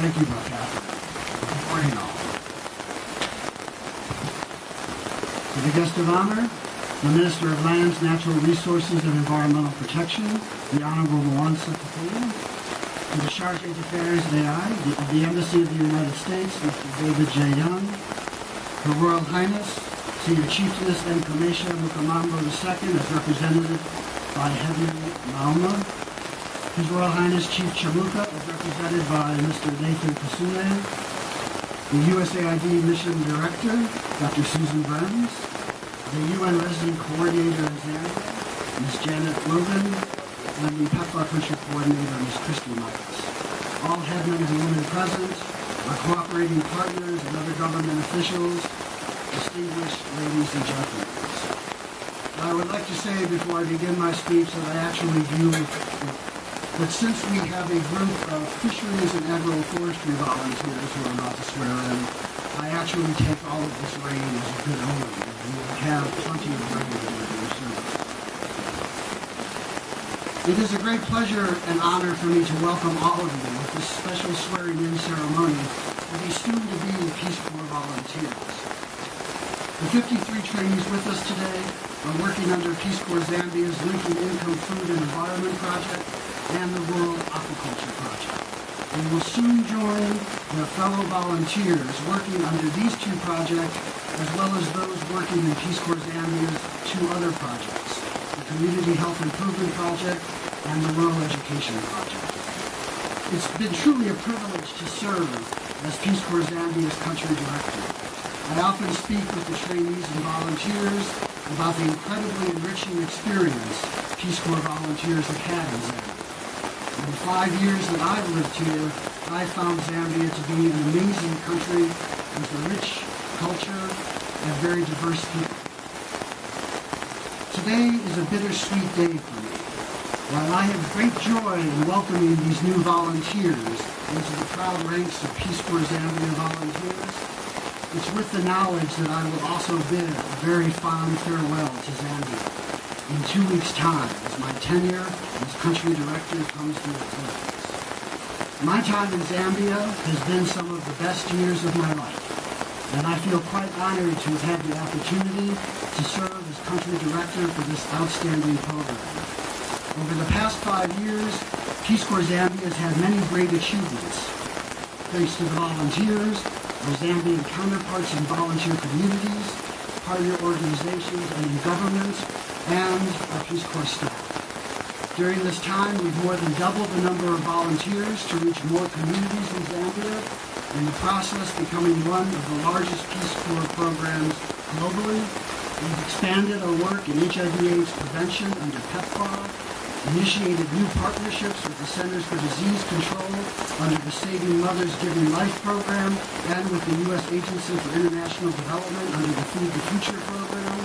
Thank you, Brooke Catherine. Good morning, all. To the guest of honor, the Minister of Lands, Natural Resources, and Environmental Protection, the Honorable Mohan Sekapula. To the Charge d'Affaires d'AI, the Embassy of the United States, Mr. David J. Young. Her Royal Highness, Senior Chiefess Nkomesha Mukamambo II, as represented by Henry Mauma. His Royal Highness Chief Chamuka, as represented by Mr. Nathan Kasune. The USAID Mission Director, Dr. Susan Brems. The UN Resident Coordinator in Zambia, Ms. Janet Logan. And the PEPFAR Country Coordinator, Ms. Christy Michaels. All headmen and women present, our cooperating partners and other government officials, distinguished ladies and gentlemen. I would like to say before I begin my speech that I actually view that since we have a group of fisheries and agroforestry volunteers who are about to swear in, I actually take all of this rain as a good omen. We will have plenty of rain in your service. It is a great pleasure and honor for me to welcome all of you with this special swearing-in ceremony for these soon-to-be Peace Corps volunteers. The 53 trainees with us today are working under Peace Corps Zambia's Linking Income Food and Environment Project and the Rural Aquaculture Project. They will soon join their fellow volunteers working under these two projects, as well as those working in Peace Corps Zambia's two other projects, the Community Health Improvement Project and the Rural Education Project. It's been truly a privilege to serve as Peace Corps Zambia's country director. I often speak with the trainees and volunteers about the incredibly enriching experience Peace Corps volunteers have had in Zambia. In the 5 years that I've lived here, I found Zambia to be an amazing country with a rich culture and very diverse people. Today is a bittersweet day for me. While I have great joy in welcoming these new volunteers into the proud ranks of Peace Corps Zambia volunteers, it's with the knowledge that I will also bid a very fond farewell to Zambia in 2 weeks' time as my tenure as country director comes to a close. My time in Zambia has been some of the best years of my life, and I feel quite honored to have had the opportunity to serve as country director for this outstanding program. Over the past 5 years, Peace Corps Zambia has had many great achievements. Thanks to the volunteers, our Zambian counterparts in volunteer communities, partner organizations and in government, and our Peace Corps staff. During this time, we've more than doubled the number of volunteers to reach more communities in Zambia, in the process becoming one of the largest Peace Corps programs globally. We've expanded our work in HIV/AIDS prevention under PEPFAR, initiated new partnerships with the Centers for Disease Control under the Saving Mothers Giving Life program and with the U.S. Agency for International Development under the Feed the Future program.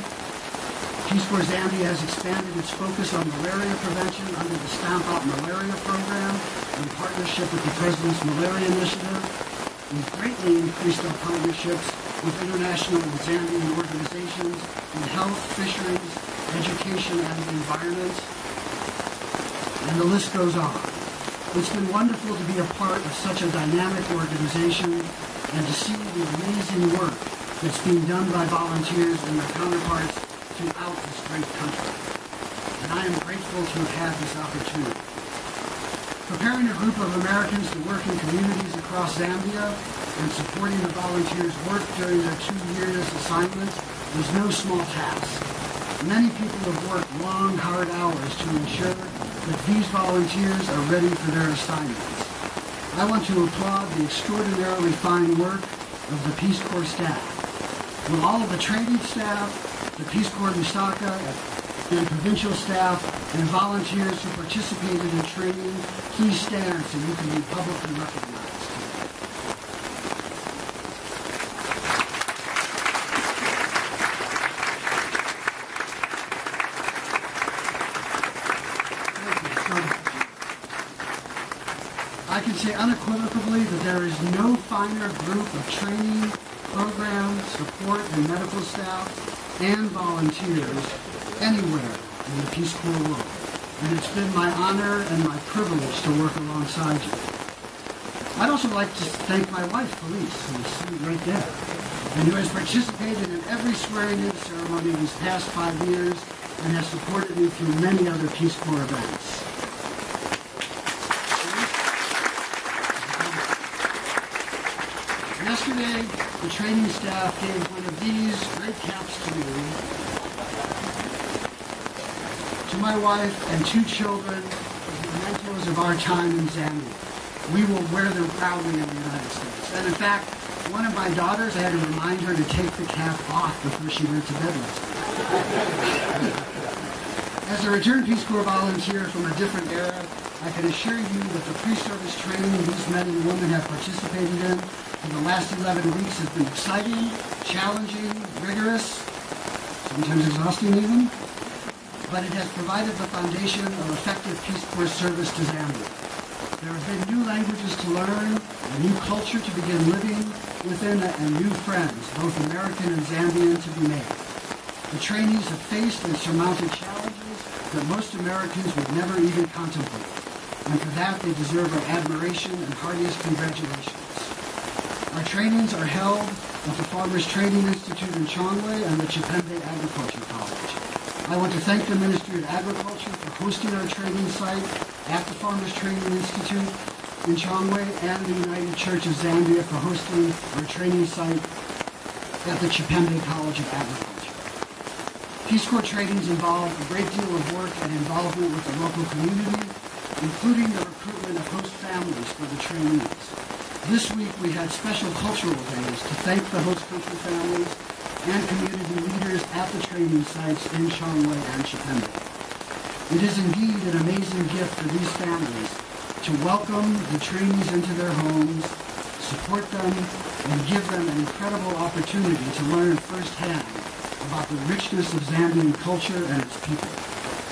Peace Corps Zambia has expanded its focus on malaria prevention under the Stamp Out Malaria program in partnership with the President's Malaria Initiative. We've greatly increased our partnerships with international and Zambian organizations in health, fisheries, education, and the environment. And the list goes on. It's been wonderful to be a part of such a dynamic organization and to see the amazing work that's being done by volunteers and their counterparts throughout this great country. And I am grateful to have had this opportunity. Preparing a group of Americans to work in communities across Zambia and supporting the volunteers' work during their 2 years assignment was no small task. Many people have worked long, hard hours to ensure that these volunteers are ready for their assignments. I want to applaud the extraordinarily fine work of the Peace Corps staff. Will all of the training staff, the Peace Corps Lusaka, and provincial staff, and volunteers who participated in training, please stand so you can be publicly recognized today. I can say unequivocally that there is no finer group of training, program, support, and medical staff and volunteers anywhere in the Peace Corps world. And it's been my honor and my privilege to work alongside you. I'd also like to thank my wife, Felice, who is sitting right there, and who has participated in every swearing-in ceremony these past 5 years and has supported me through many other Peace Corps events. Yesterday, the training staff gave one of these great caps to me, to my wife and 2 children, as mementos of our time in Zambia. We will wear them proudly in the United States. And in fact, one of my daughters, I had to remind her to take the cap off before she went to bed last night. As a returned Peace Corps volunteer from a different era, I can assure you that the pre-service training these men and women have participated in for the last 11 weeks has been exciting, challenging, rigorous, sometimes exhausting even, but it has provided the foundation of effective Peace Corps service to Zambia. There have been new languages to learn, a new culture to begin living within, and new friends, both American and Zambian, to be made. The trainees have faced and surmounted challenges that most Americans would never even contemplate, and for that they deserve our admiration and heartiest congratulations. Our trainings are held at the Farmers Training Institute in Chongwei and the Chipembe Agriculture College. I want to thank the Ministry of Agriculture for hosting our training site at the Farmers Training Institute in Chongwei and the United Church of Zambia for hosting our training site at the Chipembe College of Agriculture. Peace Corps trainings involve a great deal of work and involvement with the local community, including the recruitment of host families for the trainees. This week we had special cultural days to thank the host country families and community leaders at the training sites in Chongwei and Chipembe. It is indeed an amazing gift for these families to welcome the trainees into their homes, support them, and give them an incredible opportunity to learn firsthand about the richness of Zambian culture and its people,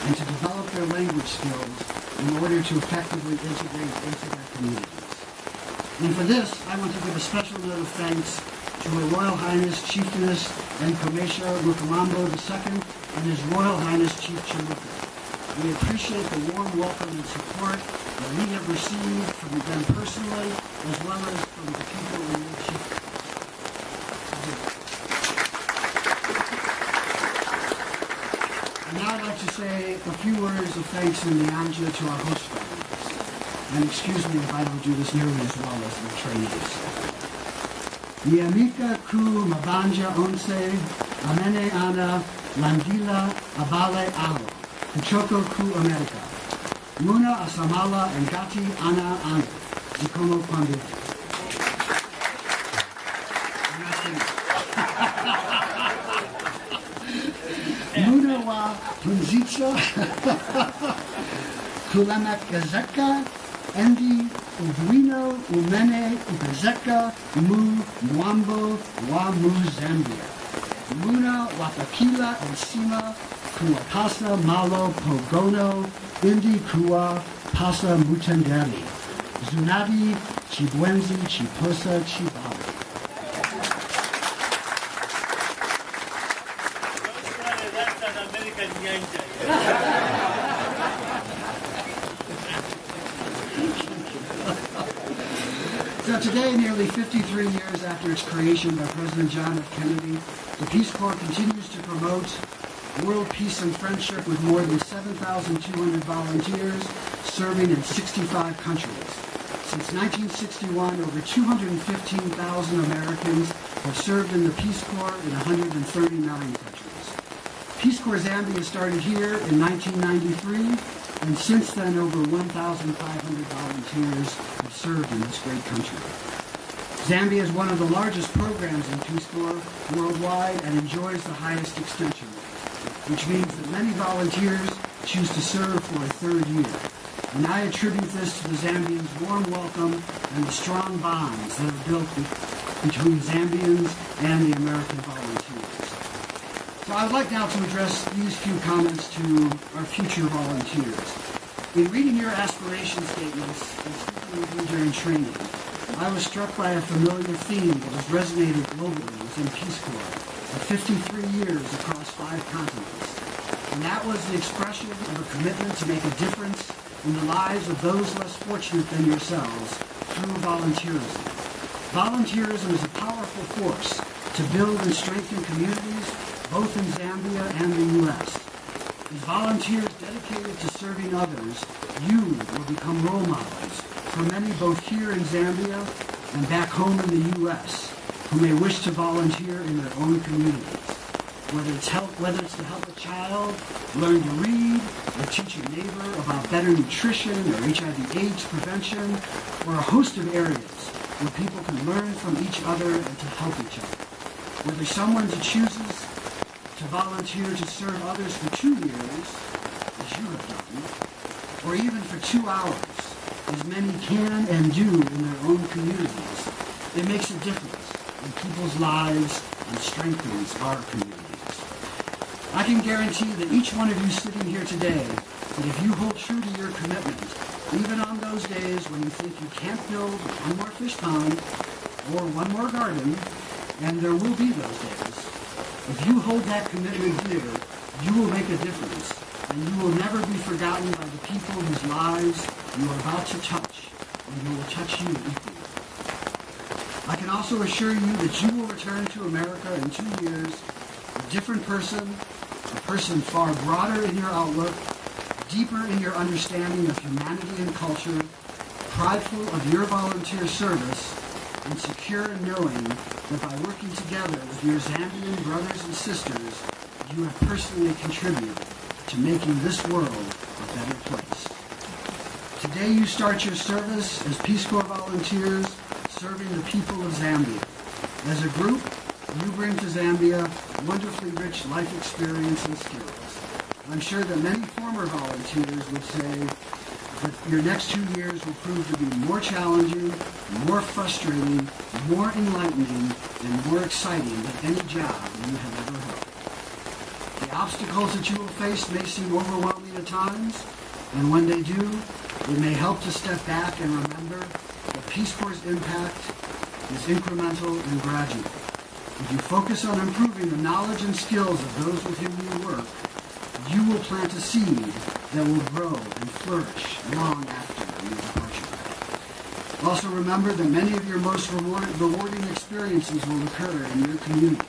and to develop their language skills in order to effectively integrate into their communities. And for this, I want to give a special note of thanks to Her Royal Highness Chieftainess Nkomesha Lukamambo II and His Royal Highness Chief Chiluka. We appreciate the warm welcome and support that we have received from them personally, as well as from the people in the chief. And now I'd like to say a few words of thanks in Nyanja to our host families. And excuse me if I don't do this nearly as well as the trainees. Niamika ku mabanja onse, amene ana, landila abale alo, kuchoko ku America. Muna asamala and gati ana ana, zikomo kwambi. Muna wa punzitsa, kulamak gazeka, Endi Uduino Umene Upezeka Mu Mwambo Wa Mu Zambia. Muna Wapakila and Sima Kuapasa Malo Pogono Indi Kua Pasa Mutendeli. Zunadi Chibwenzi Chiposa Chibali. That's an American Nyanja. So today, nearly 53 years after its creation by President John F. Kennedy, the Peace Corps continues to promote world peace and friendship with more than 7,200 volunteers serving in 65 countries. Since 1961, over 215,000 Americans have served in the Peace Corps in 139 countries. Peace Corps Zambia started here in 1993, and since then over 1,500 volunteers have served in this great country. Zambia is one of the largest programs in Peace Corps worldwide and enjoys the highest extension rate, which means that many volunteers choose to serve for a third year. And I attribute this to the Zambians' warm welcome and the strong bonds that are built between Zambians and the American volunteers. So I would like now to address these few comments to our future volunteers. In reading your aspiration statements and speaking with you during training, I was struck by a familiar theme that has resonated globally within Peace Corps for 53 years across 5 continents. And that was the expression of a commitment to make a difference in the lives of those less fortunate than yourselves through volunteerism. Volunteerism is a powerful force to build and strengthen communities both in Zambia and the U.S. As volunteers dedicated to serving others, you will become role models for many both here in Zambia and back home in the U.S. who may wish to volunteer in their own communities. Whether it's to help a child learn to read, or teach a neighbor about better nutrition or HIV/AIDS prevention, or a host of areas where people can learn from each other and to help each other. Whether someone chooses to volunteer to serve others for 2 years, as you have done, or even for 2 hours, as many can and do in their own communities, it makes a difference in people's lives and strengthens our communities. I can guarantee that each one of you sitting here today, that if you hold true to your commitment, even on those days when you think you can't build one more fish pond or one more garden, and there will be those days, if you hold that commitment dear, you will make a difference, and you will never be forgotten by the people whose lives you are about to touch, and who will touch you equally. I can also assure you that you will return to America in 2 years a different person, a person far broader in your outlook, deeper in your understanding of humanity and culture, prideful of your volunteer service, and secure in knowing that by working together with your Zambian brothers and sisters, you have personally contributed to making this world a better place. Today you start your service as Peace Corps volunteers serving the people of Zambia. As a group, you bring to Zambia wonderfully rich life experience and skills. I'm sure that many former volunteers would say that your next 2 years will prove to be more challenging, more frustrating, more enlightening, and more exciting than any job you have ever held. The obstacles that you will face may seem overwhelming at times, and when they do, it may help to step back and remember that Peace Corps' impact is incremental and gradual. If you focus on improving the knowledge and skills of those with whom you work, you will plant a seed that will grow and flourish long after your departure. Also remember that many of your most rewarding experiences will occur in your community.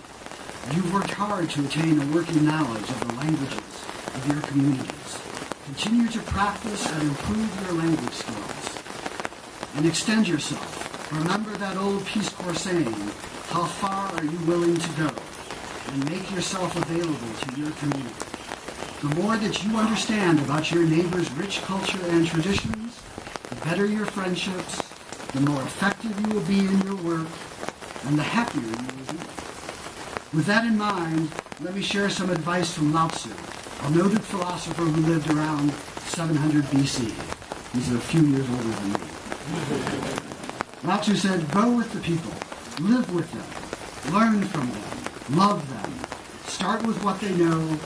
You've worked hard to attain a working knowledge of the languages of your communities. Continue to practice and improve your language skills. And extend yourself. Remember that old Peace Corps saying, how far are you willing to go? And make yourself available to your community. The more that you understand about your neighbor's rich culture and traditions, the better your friendships, the more effective you will be in your work, and the happier you will be. With that in mind, let me share some advice from Lao Tzu, a noted philosopher who lived around 700 BC. He's a few years older than me. Lao Tzu said, go with the people, live with them, learn from them, love them, start with what they know,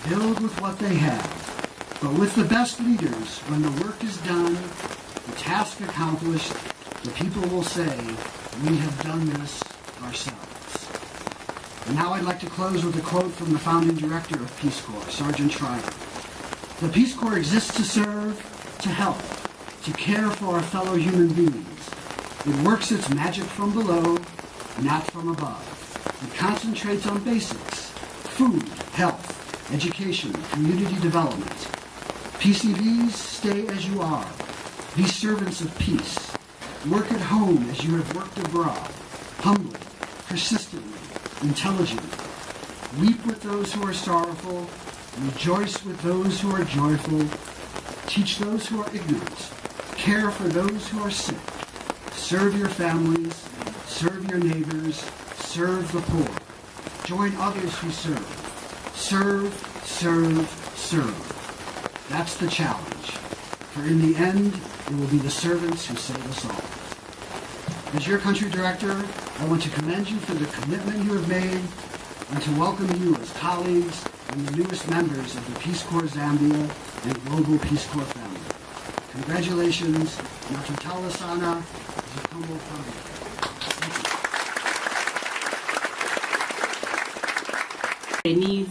build with what they have. But with the best leaders, when the work is done, the task accomplished, the people will say, we have done this ourselves. And now I'd like to close with a quote from the founding director of Peace Corps, Sergeant Schreiber. The Peace Corps exists to serve, to help, to care for our fellow human beings. It works its magic from below, not from above. It concentrates on basics: food, health, education, community development. PCVs, stay as you are. Be servants of peace. Work at home as you have worked abroad, humbly, persistently, intelligently. Weep with those who are sorrowful. Rejoice with those who are joyful. Teach those who are ignorant. Care for those who are sick. Serve your families. Serve your neighbors. Serve the poor. Join others who serve. Serve, serve, serve. That's the challenge. For in the end, it will be the servants who save us all. As your country director, I want to commend you for the commitment you have made and to welcome you as colleagues and the newest members of the Peace Corps Zambia and Global Peace Corps family. Congratulations, Natutala Sana, Zikomo Kwame. Trainees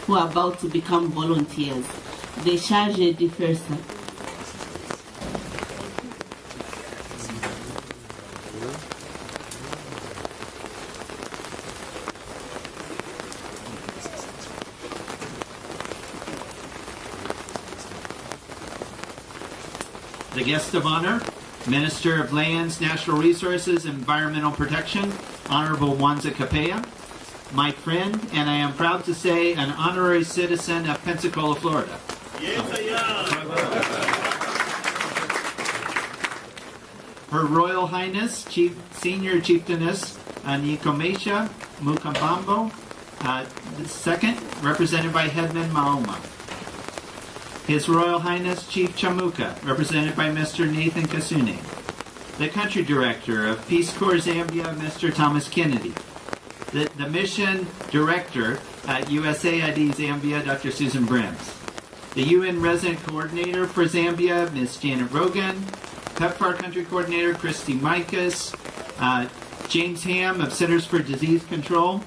who are about to become volunteers. Décharge de faire ça. The guest of honor, Minister of Lands, Natural Resources, and Environmental Protection, Honorable Wanza Capella, my friend, and I am proud to say an honorary citizen of Pensacola, Florida. Yes, I Her Royal Highness, Senior Chieftainess Nikomesha Mukambambo, II, represented by Headman Maoma. His Royal Highness Chief Chamuka, represented by Mr. Nathan Kasune. The Country Director of Peace Corps Zambia, Mr. Thomas Kennedy. The Mission Director at USAID Zambia, Dr. Susan Brims. The UN Resident Coordinator for Zambia, Ms. Janet Rogan. PEPFAR Country Coordinator, Christy Mikas. James Ham of Centers for Disease Control.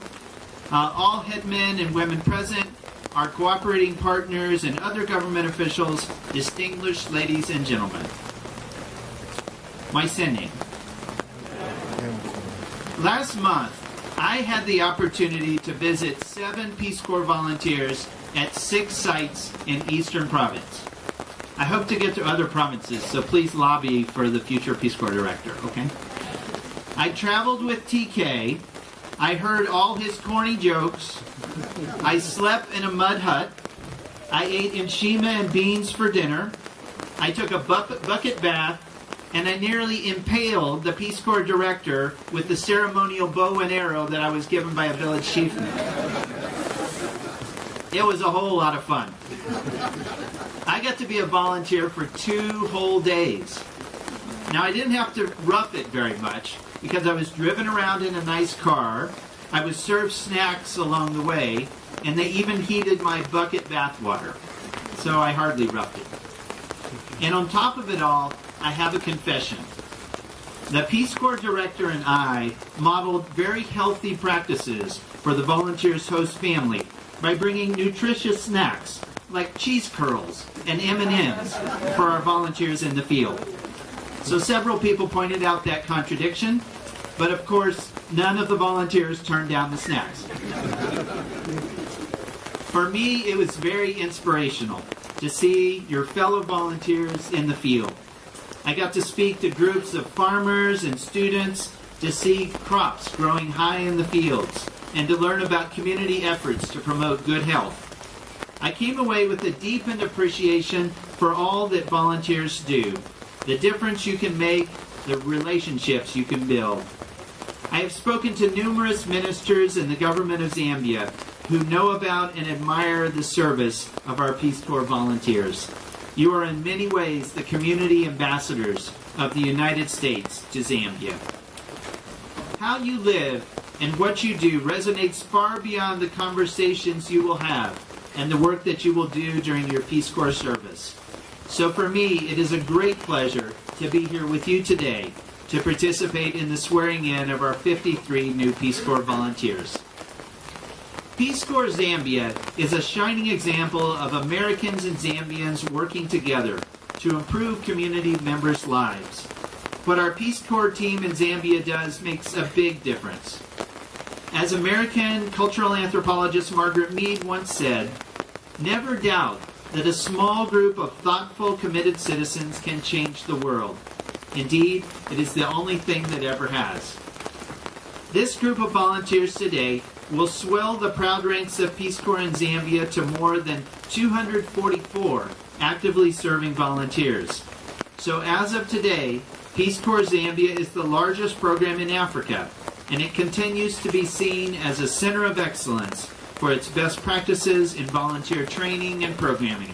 All headmen and women present, our cooperating partners, and other government officials, distinguished ladies and gentlemen. My sending. Last month, I had the opportunity to visit 7 Peace Corps volunteers at 6 sites in Eastern Province. I hope to get to other provinces, so please lobby for the future Peace Corps director, okay? I traveled with TK. I heard all his corny jokes. I slept in a mud hut. I ate nshima and beans for dinner. I took a bucket bath, and I nearly impaled the Peace Corps director with the ceremonial bow and arrow that I was given by a village chieftain. It was a whole lot of fun. I got to be a volunteer for 2 whole days. Now, I didn't have to rough it very much because I was driven around in a nice car. I was served snacks along the way, and they even heated my bucket bath water. So I hardly roughed it. And on top of it all, I have a confession. The Peace Corps director and I modeled very healthy practices for the volunteers' host family by bringing nutritious snacks like cheese curls and M&Ms for our volunteers in the field. So several people pointed out that contradiction, but of course, none of the volunteers turned down the snacks. For me, it was very inspirational to see your fellow volunteers in the field. I got to speak to groups of farmers and students to see crops growing high in the fields and to learn about community efforts to promote good health. I came away with a deepened appreciation for all that volunteers do, the difference you can make, the relationships you can build. I have spoken to numerous ministers in the government of Zambia who know about and admire the service of our Peace Corps volunteers. You are in many ways the community ambassadors of the United States to Zambia. How you live and what you do resonates far beyond the conversations you will have and the work that you will do during your Peace Corps service. So for me, it is a great pleasure to be here with you today to participate in the swearing in of our 53 new Peace Corps volunteers. Peace Corps Zambia is a shining example of Americans and Zambians working together to improve community members' lives. What our Peace Corps team in Zambia does makes a big difference. As American cultural anthropologist Margaret Mead once said, "Never doubt that a small group of thoughtful, committed citizens can change the world. Indeed, it is the only thing that ever has." This group of volunteers today will swell the proud ranks of Peace Corps in Zambia to more than 244 actively serving volunteers. So as of today, Peace Corps Zambia is the largest program in Africa, and it continues to be seen as a center of excellence for its best practices in volunteer training and programming.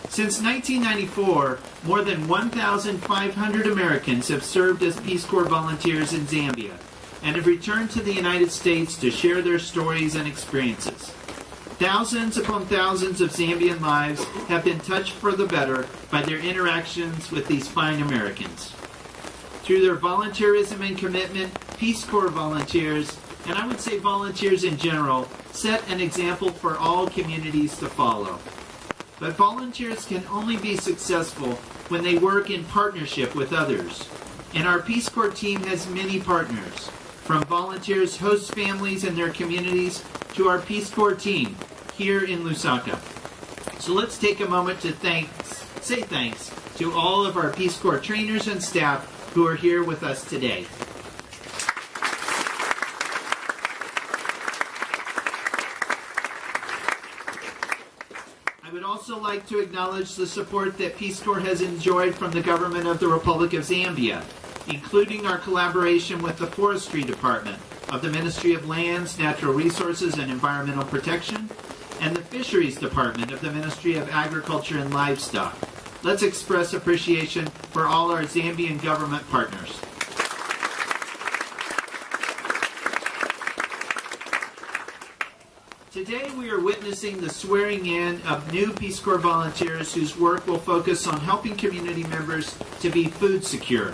Since 1994, more than 1,500 Americans have served as Peace Corps volunteers in Zambia and have returned to the United States to share their stories and experiences. Thousands upon thousands of Zambian lives have been touched for the better by their interactions with these fine Americans. Through their volunteerism and commitment, Peace Corps volunteers, and I would say volunteers in general, set an example for all communities to follow. But volunteers can only be successful when they work in partnership with others. And our Peace Corps team has many partners, from volunteers, host families and their communities, to our Peace Corps team here in Lusaka. So let's take a moment to say thanks to all of our Peace Corps trainers and staff who are here with us today. I would also like to acknowledge the support that Peace Corps has enjoyed from the government of the Republic of Zambia, including our collaboration with the Forestry Department of the Ministry of Lands, Natural Resources, and Environmental Protection, and the Fisheries Department of the Ministry of Agriculture and Livestock. Let's express appreciation for all our Zambian government partners. Today we are witnessing the swearing in of new Peace Corps volunteers whose work will focus on helping community members to be food secure.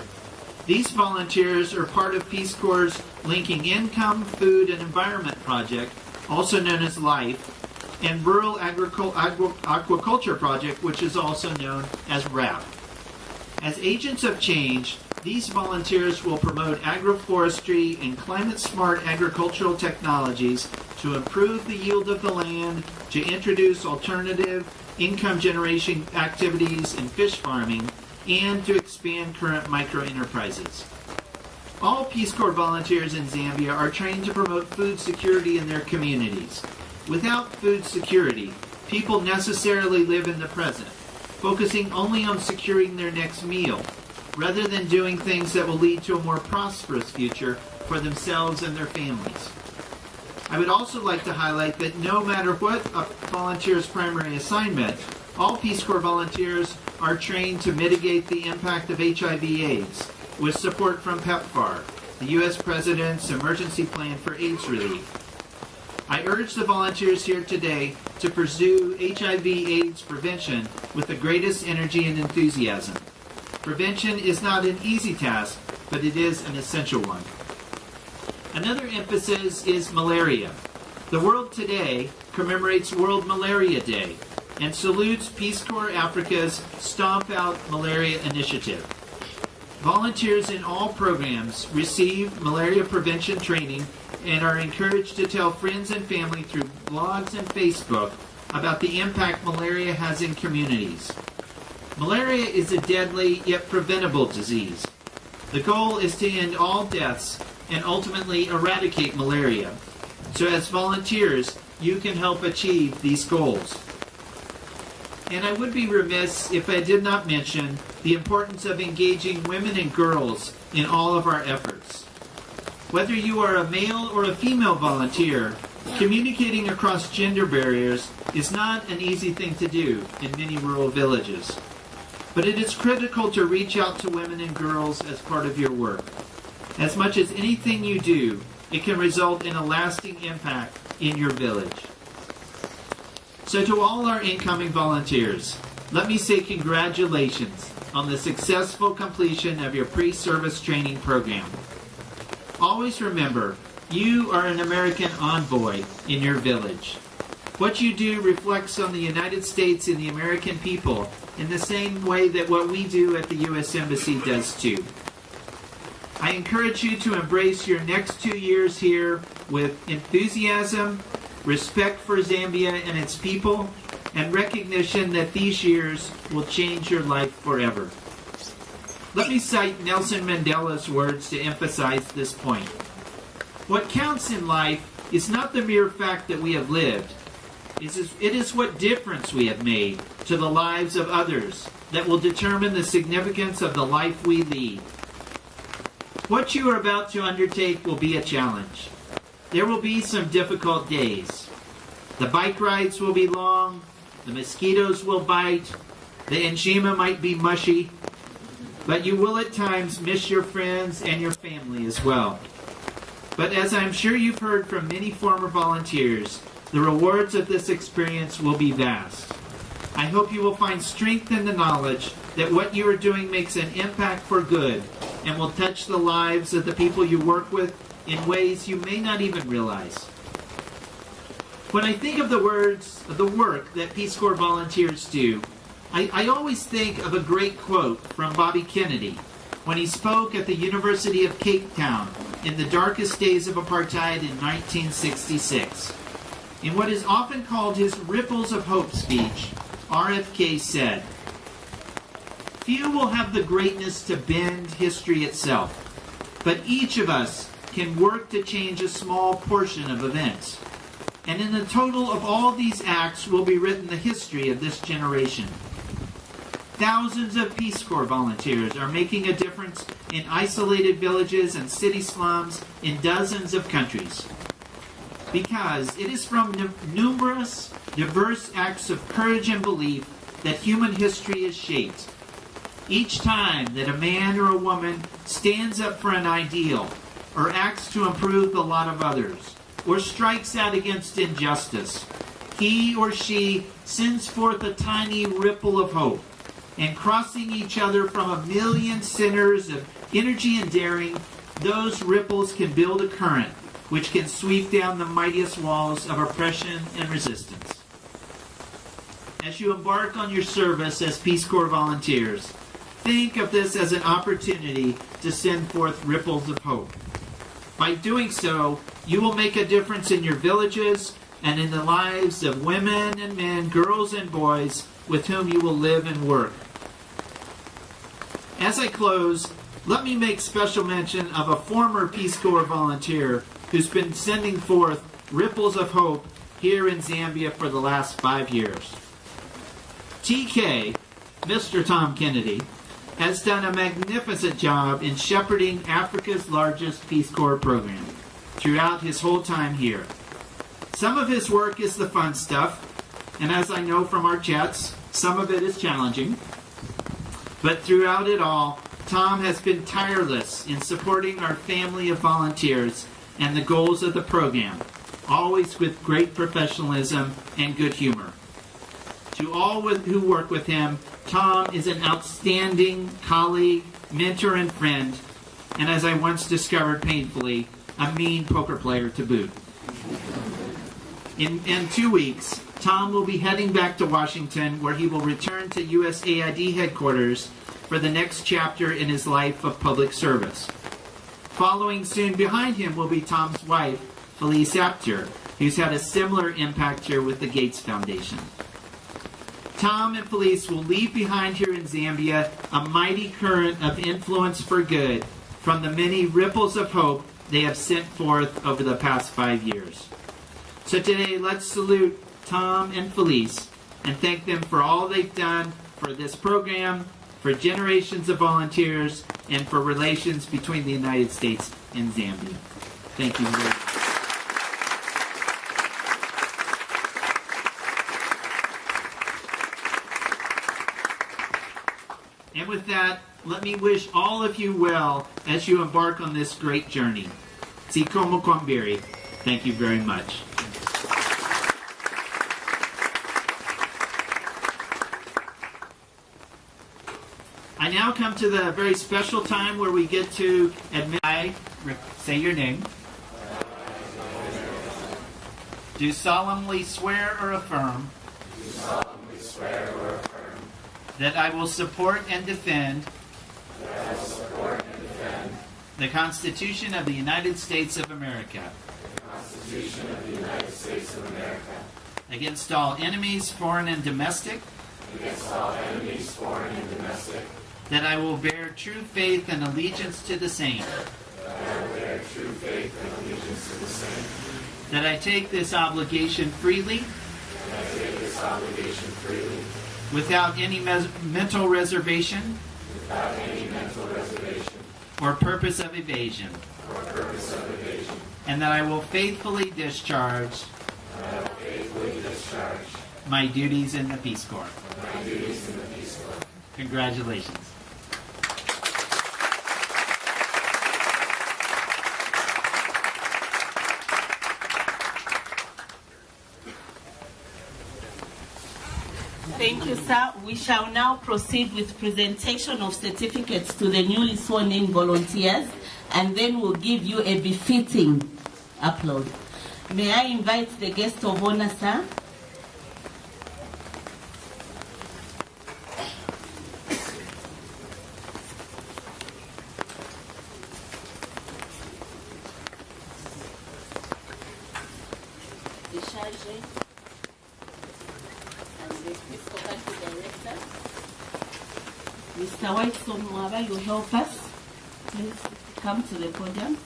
These volunteers are part of Peace Corps' Linking Income, Food, and Environment Project, also known as LIFE, and Rural Aquaculture Project, which is also known as RAP. As agents of change, these volunteers will promote agroforestry and climate-smart agricultural technologies to improve the yield of the land, to introduce alternative income generation activities in fish farming, and to expand current micro-enterprises. All Peace Corps volunteers in Zambia are trained to promote food security in their communities. Without food security, people necessarily live in the present, focusing only on securing their next meal, rather than doing things that will lead to a more prosperous future for themselves and their families. I would also like to highlight that no matter what a volunteer's primary assignment, all Peace Corps volunteers are trained to mitigate the impact of HIV/AIDS with support from PEPFAR, the U.S. President's Emergency Plan for AIDS Relief. I urge the volunteers here today to pursue HIV/AIDS prevention with the greatest energy and enthusiasm. Prevention is not an easy task, but it is an essential one. Another emphasis is malaria. The world today commemorates World Malaria Day and salutes Peace Corps Africa's Stomp Out Malaria initiative. Volunteers in all programs receive malaria prevention training and are encouraged to tell friends and family through blogs and Facebook about the impact malaria has in communities. Malaria is a deadly yet preventable disease. The goal is to end all deaths and ultimately eradicate malaria. So as volunteers, you can help achieve these goals. And I would be remiss if I did not mention the importance of engaging women and girls in all of our efforts. Whether you are a male or a female volunteer, communicating across gender barriers is not an easy thing to do in many rural villages. But it is critical to reach out to women and girls as part of your work. As much as anything you do, it can result in a lasting impact in your village. So to all our incoming volunteers, let me say congratulations on the successful completion of your pre-service training program. Always remember, you are an American envoy in your village. What you do reflects on the United States and the American people in the same way that what we do at the U.S. Embassy does too. I encourage you to embrace your next 2 years here with enthusiasm, respect for Zambia and its people, and recognition that these years will change your life forever. Let me cite Nelson Mandela's words to emphasize this point. What counts in life is not the mere fact that we have lived. It is what difference we have made to the lives of others that will determine the significance of the life we lead. What you are about to undertake will be a challenge. There will be some difficult days. The bike rides will be long, the mosquitoes will bite, the Njima might be mushy, but you will at times miss your friends and your family as well. But as I'm sure you've heard from many former volunteers, the rewards of this experience will be vast. I hope you will find strength in the knowledge that what you are doing makes an impact for good and will touch the lives of the people you work with in ways you may not even realize. When I think of the work that Peace Corps volunteers do, I always think of a great quote from Bobby Kennedy when he spoke at the University of Cape Town in the darkest days of apartheid in 1966. In what is often called his Ripples of Hope speech, RFK said, Few will have the greatness to bend history itself, but each of us can work to change a small portion of events. And in the total of all these acts will be written the history of this generation. Thousands of Peace Corps volunteers are making a difference in isolated villages and city slums in dozens of countries. Because it is from numerous, diverse acts of courage and belief that human history is shaped. Each time that a man or a woman stands up for an ideal, or acts to improve the lot of others, or strikes out against injustice, he or she sends forth a tiny ripple of hope, and crossing each other from a million centers of energy and daring, those ripples can build a current which can sweep down the mightiest walls of oppression and resistance. As you embark on your service as Peace Corps volunteers, think of this as an opportunity to send forth ripples of hope. By doing so, you will make a difference in your villages and in the lives of women and men, girls and boys with whom you will live and work. As I close, let me make special mention of a former Peace Corps volunteer who's been sending forth ripples of hope here in Zambia for the last 5 years. TK, Mr. Tom Kennedy, has done a magnificent job in shepherding Africa's largest Peace Corps program throughout his whole time here. Some of his work is the fun stuff, and as I know from our chats, some of it is challenging. But throughout it all, Tom has been tireless in supporting our family of volunteers and the goals of the program, always with great professionalism and good humor. To all who work with him, Tom is an outstanding colleague, mentor, and friend, and as I once discovered painfully, a mean poker player to boot. In 2 weeks, Tom will be heading back to Washington, where he will return to USAID headquarters for the next chapter in his life of public service. Following soon behind him will be Tom's wife, Felice Apter, who's had a similar impact here with the Gates Foundation. Tom and Felice will leave behind here in Zambia a mighty current of influence for good from the many ripples of hope they have sent forth over the past 5 years. So today, let's salute Tom and Felice and thank them for all they've done for this program, for generations of volunteers, and for relations between the United States and Zambia. Thank you very much. And with that, let me wish all of you well as you embark on this great journey. Sikomo Kwambiri. Thank you very much. I now come to the very special time where we get to admit. Say your name. Do solemnly swear or affirm. That I will support and defend. The Constitution of the United States of America. Against all enemies, foreign and domestic. That I will bear true faith and allegiance to the same. That I take this obligation freely. Without any mental reservation. Or purpose of evasion. And that I will faithfully discharge. My duties in the Peace Corps. Congratulations. Thank you, sir. We shall now proceed with presentation of certificates to the newly sworn-in volunteers, and then we'll give you a befitting applause. May I invite the guest of honor, sir? Mr. Whitestone Mwaba, you help us. Please come to the podium.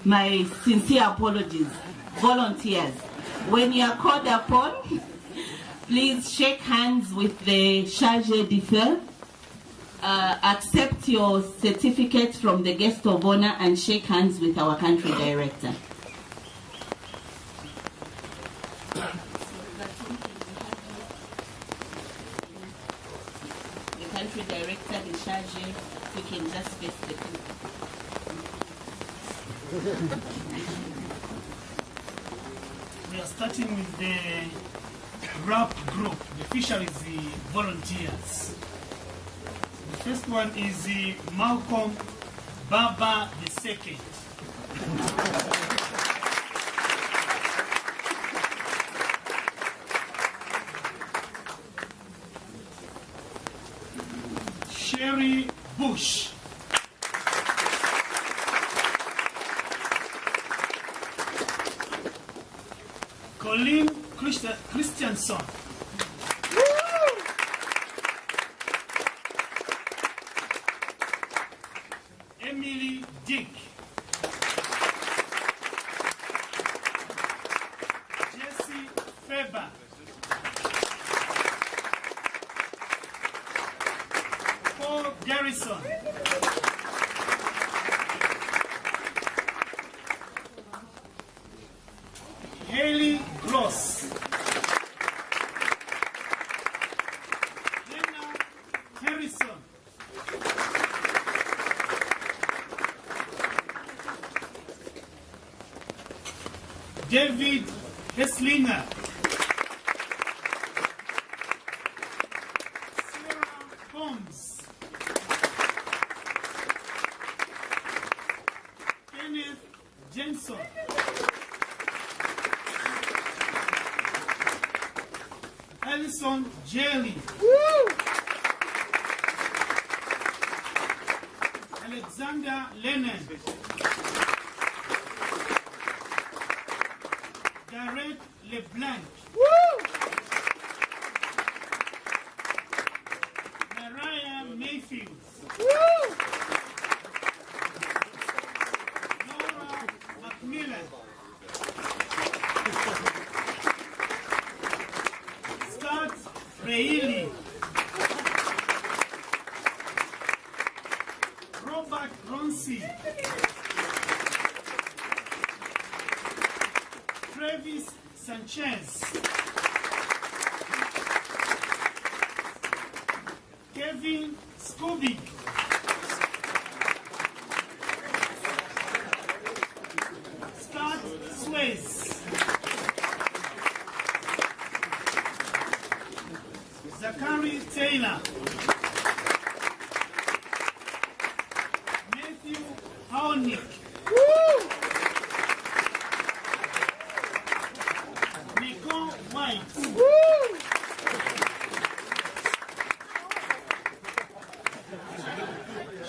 My sincere apologies. Volunteers, when you are called upon, please shake hands with the charge d'affaires, accept your certificate from the guest of honor, and shake hands with our country director. The country director, the charge, we can just face the people. We are starting with the RAP group, the fisheries volunteers. The first one is Malcolm Baba II. Sherry Bush. Colleen Christianson. Emily Dick. Jesse Faber. Paul Garrison. Haley Gross. Hannah Harrison. David Hesslinger. Sarah Holmes. Kenneth Jensen. Alison Jelly. Alexander Lennon. Garrett LeBlanc. Mariah Mayfield. Laura Macmillan. Scott Reilly. Robert Ronsi. Travis Sanchez. Kevin Scooby. Scott Swayze. Zachary Taylor. Matthew Hownick. Nicole White.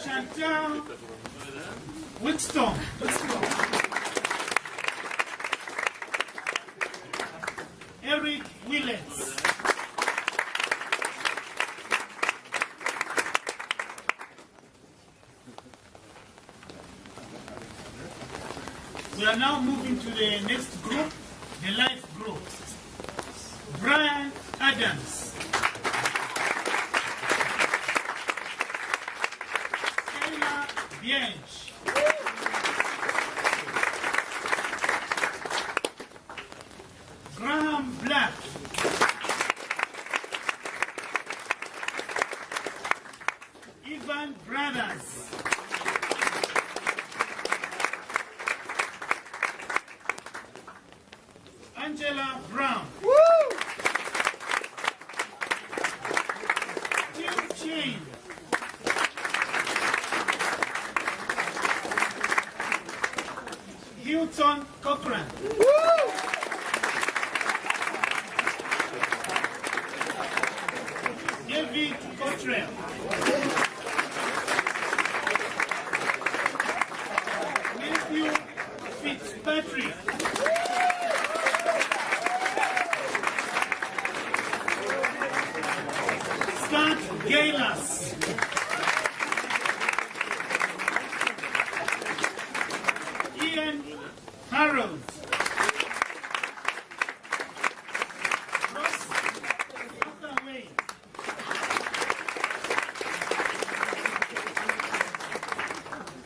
Chantal Wickstone. Eric Willets. We are now moving to the next group, the life group. Brian Adams. Kayla Bienge. Graham Black. Ivan Brothers. Angela Brown. Tim Chain. Hilton Cochran. David Cottrell. Matthew Fitzpatrick. Gaylas. Ian Harold. Ross Hathaway.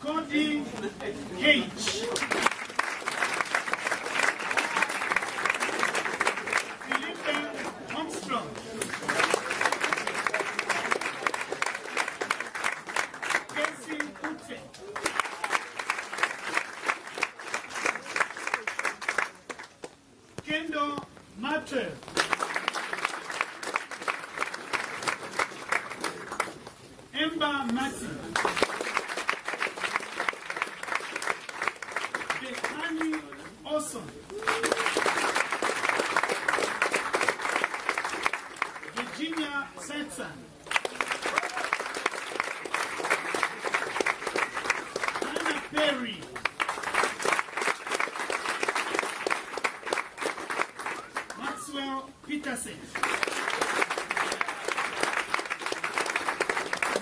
Cody H. Philippa Armstrong. Casey Ute. Kendo Matter. Ember Martin. Bethany Olson. Virginia Setson. Anna Perry. Maxwell Peterson.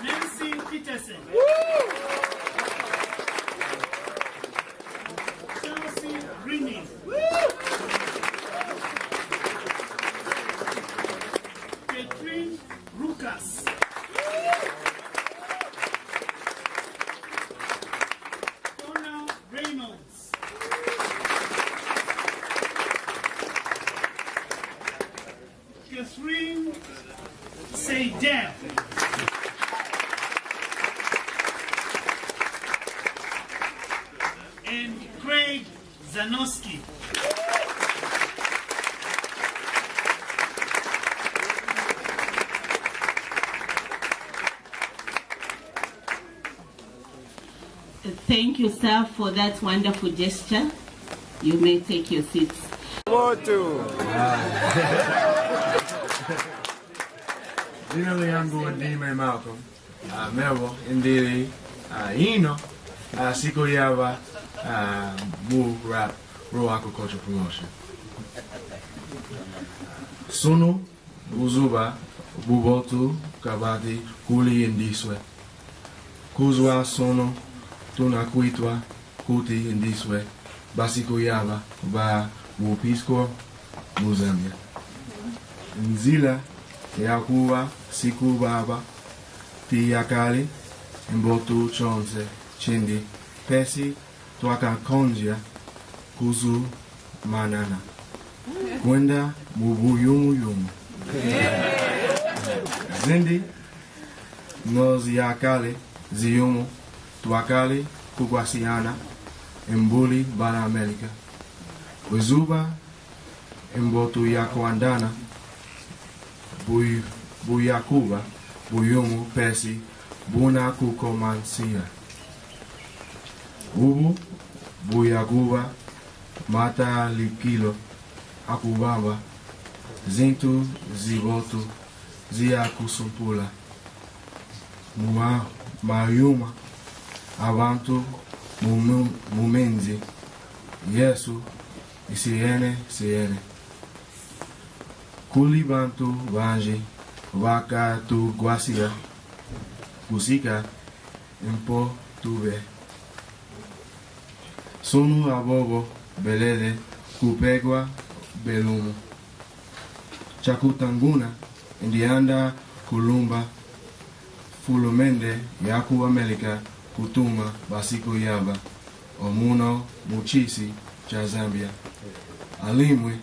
Nancy Peterson. Chelsea Greening. Catherine Lucas. Connor Reynolds. Catherine Seydel. And Craig Zanowski. Thank you, sir, for that wonderful gesture. You may take your seats. Jina langu ndime Malcolm. Mevo indili ino siku yava mu rap Raw Aquaculture Promotion. Sunu buzuba bubotu kabati kuli indiswe. Kuzwa sono tunakuitwa kuti indiswe basiku yava ba mupisco muzambia. Nzila yakuwa siku baba tiyakali mbotu chonse chindi pesi twaka konja kuzu manana kwenda mubuyumu zindi nozi yakali ziyumu twakali kukwasiana mbuli bara Amerika wezuba mbotu yakuandana buyakuba buyumu pesi buna kukomansia ubu buyakuba mata likilo akubaba zintu zibotu ziyakusumpula mayuma abantu mumenzi Yesu isiene kuli bantu banji waka tu guasia kusika impo tuve sonu abobo belele kupegwa belumu chakutanguna indianda kulumba fulumende yaku Amerika kutuma basiku yaba omuno muchisi cha Zambia alimwe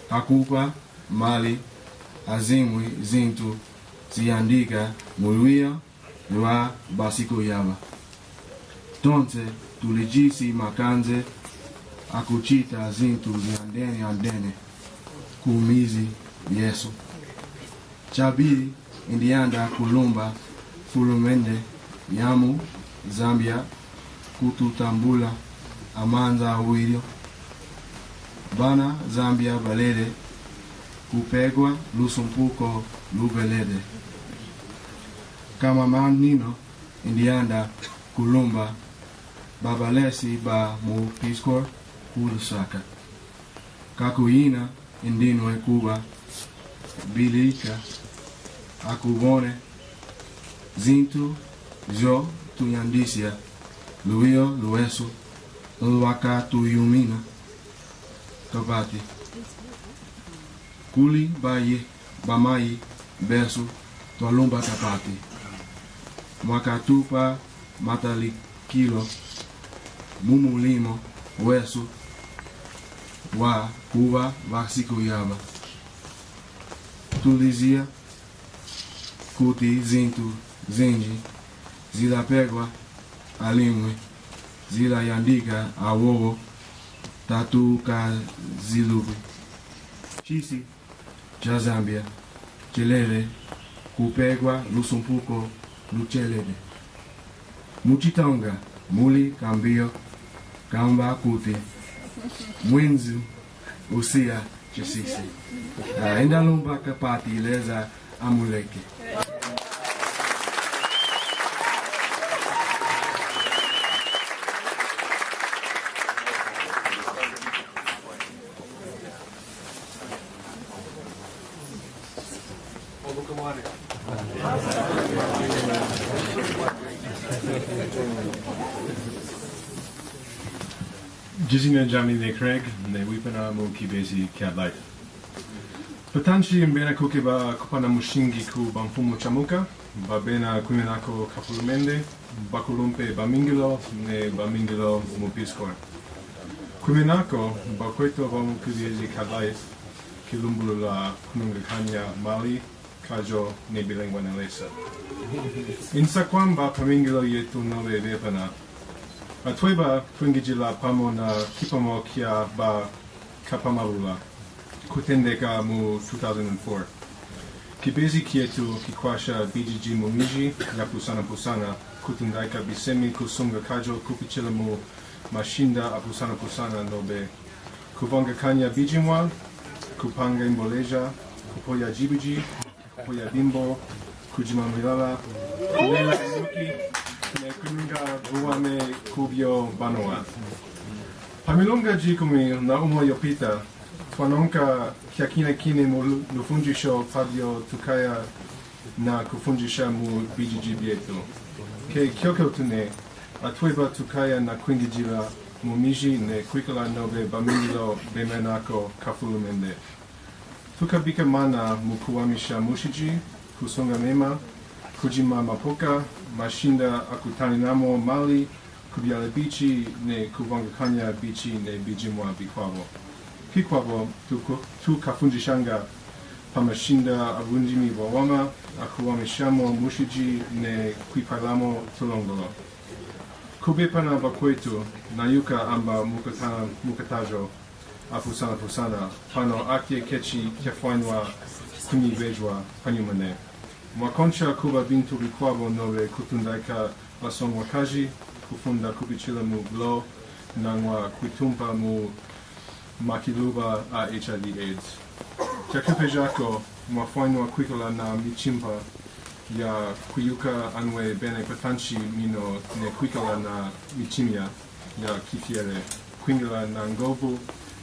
akupa mali azimwi zintu ziandika mulwia lwa basiku yaba tonse tulijisi makanze akuchita zintu ziandene kumizi Yesu chabili indianda kulumba fulumende yamu Zambia kututambula amanza awilio bana Zambia balede kupegwa lusumpuko lubelede kama manino indianda kulumba babalesi ba mu Piscor kulusaka kakuyina indinwe kuba bilika akubone Zintu, Jo, Tuyandisia, Luio, Lueso, Luaka, Tuyumina, Kabati. Kuli, Baye, Bamai, Beso, Tualumba Kapati. Makatupa, Matali, Kilo, Mumulimo, Weso, Wa, Kuva, Vasiko Yaba. Tulizia, Kuti, Zintu, Zenji, Zila Pegwa, Alimwe, Zila Yandika, Awowo, Tatu Zilubi, Chisi, Jazambia, Chelele, Kupegwa, Lusumpuko, Luchelele, Muchitonga, Muli, Cambio, Kamba, Kuti, Mwenzu, Usia, Chisisi. Indalumba Kapati, Leza, Amuleke. Jizina Jamine Craig, ne wipana mo kibesi kiadlai. Patanchi mbena kukeba kupana mushingi ku bamfumu chamuka, babena kumenako kapulumende, bakulumpe bamingilo, ne bamingilo mupiskor. Kumenako, bakweto bamu kibesi kiadlai, kilumbula kunungakanya mali, kajo ne bilengwa nelesa. Insakwamba pamingilo yetu nove vepana. Atweba twingijila pamo na kipamo kia ba kapamalula. Kutendeka mu 2004. Kibezi kietu kikwasha BGG mumiji ya pusana kutundaika bisemi kusunga kajo kupichila mu mashinda pusana nobe. Kuvonga kanya bijimwa, kupanga imboleja, kupoya jibiji, kupoya bimbo, kujima milala, kulela inuki, ne kununga buwane kubyo banoa. Pamilunga jikumi na umo yopita, twanonka kiakina kine mu nufunjisho Fabio tukaya na kufunjisha mu BGG bietu. Ke kyoko tune, atweba tukaya na kwingijila mu miji ne kwikala nobe bamingilo bemenako kafulumende. Tukabika mana mu kuwamisha mushiji, kusunga mema, kujima mapoka, mashinda akutaninamo mali, kubiale bichi ne kuvangakanya bichi ne bijimwa bikwavo. Kikwavo tu kafunjishanga pamashinda abunjimi wawama, akuwamishamo mushiji ne kuiparlamo tulongolo. Kubepana bakwetu, nayuka amba mukatajo, pusana, pano akie kechi kiafwanwa kunivejwa panyumane. Mwakoncha kuba bintu bikwavo nove kutundaika lason wakaji, kufunda kupichila mu glo, nangwa kuitumpa mu makiluba a HIV AIDS. Jakupejako, mwafwanwa kwikola na michimpa ya kuyuka anwe bene patanchi mino ne kwikola na michimia ya kifiere, kwingila na ngovu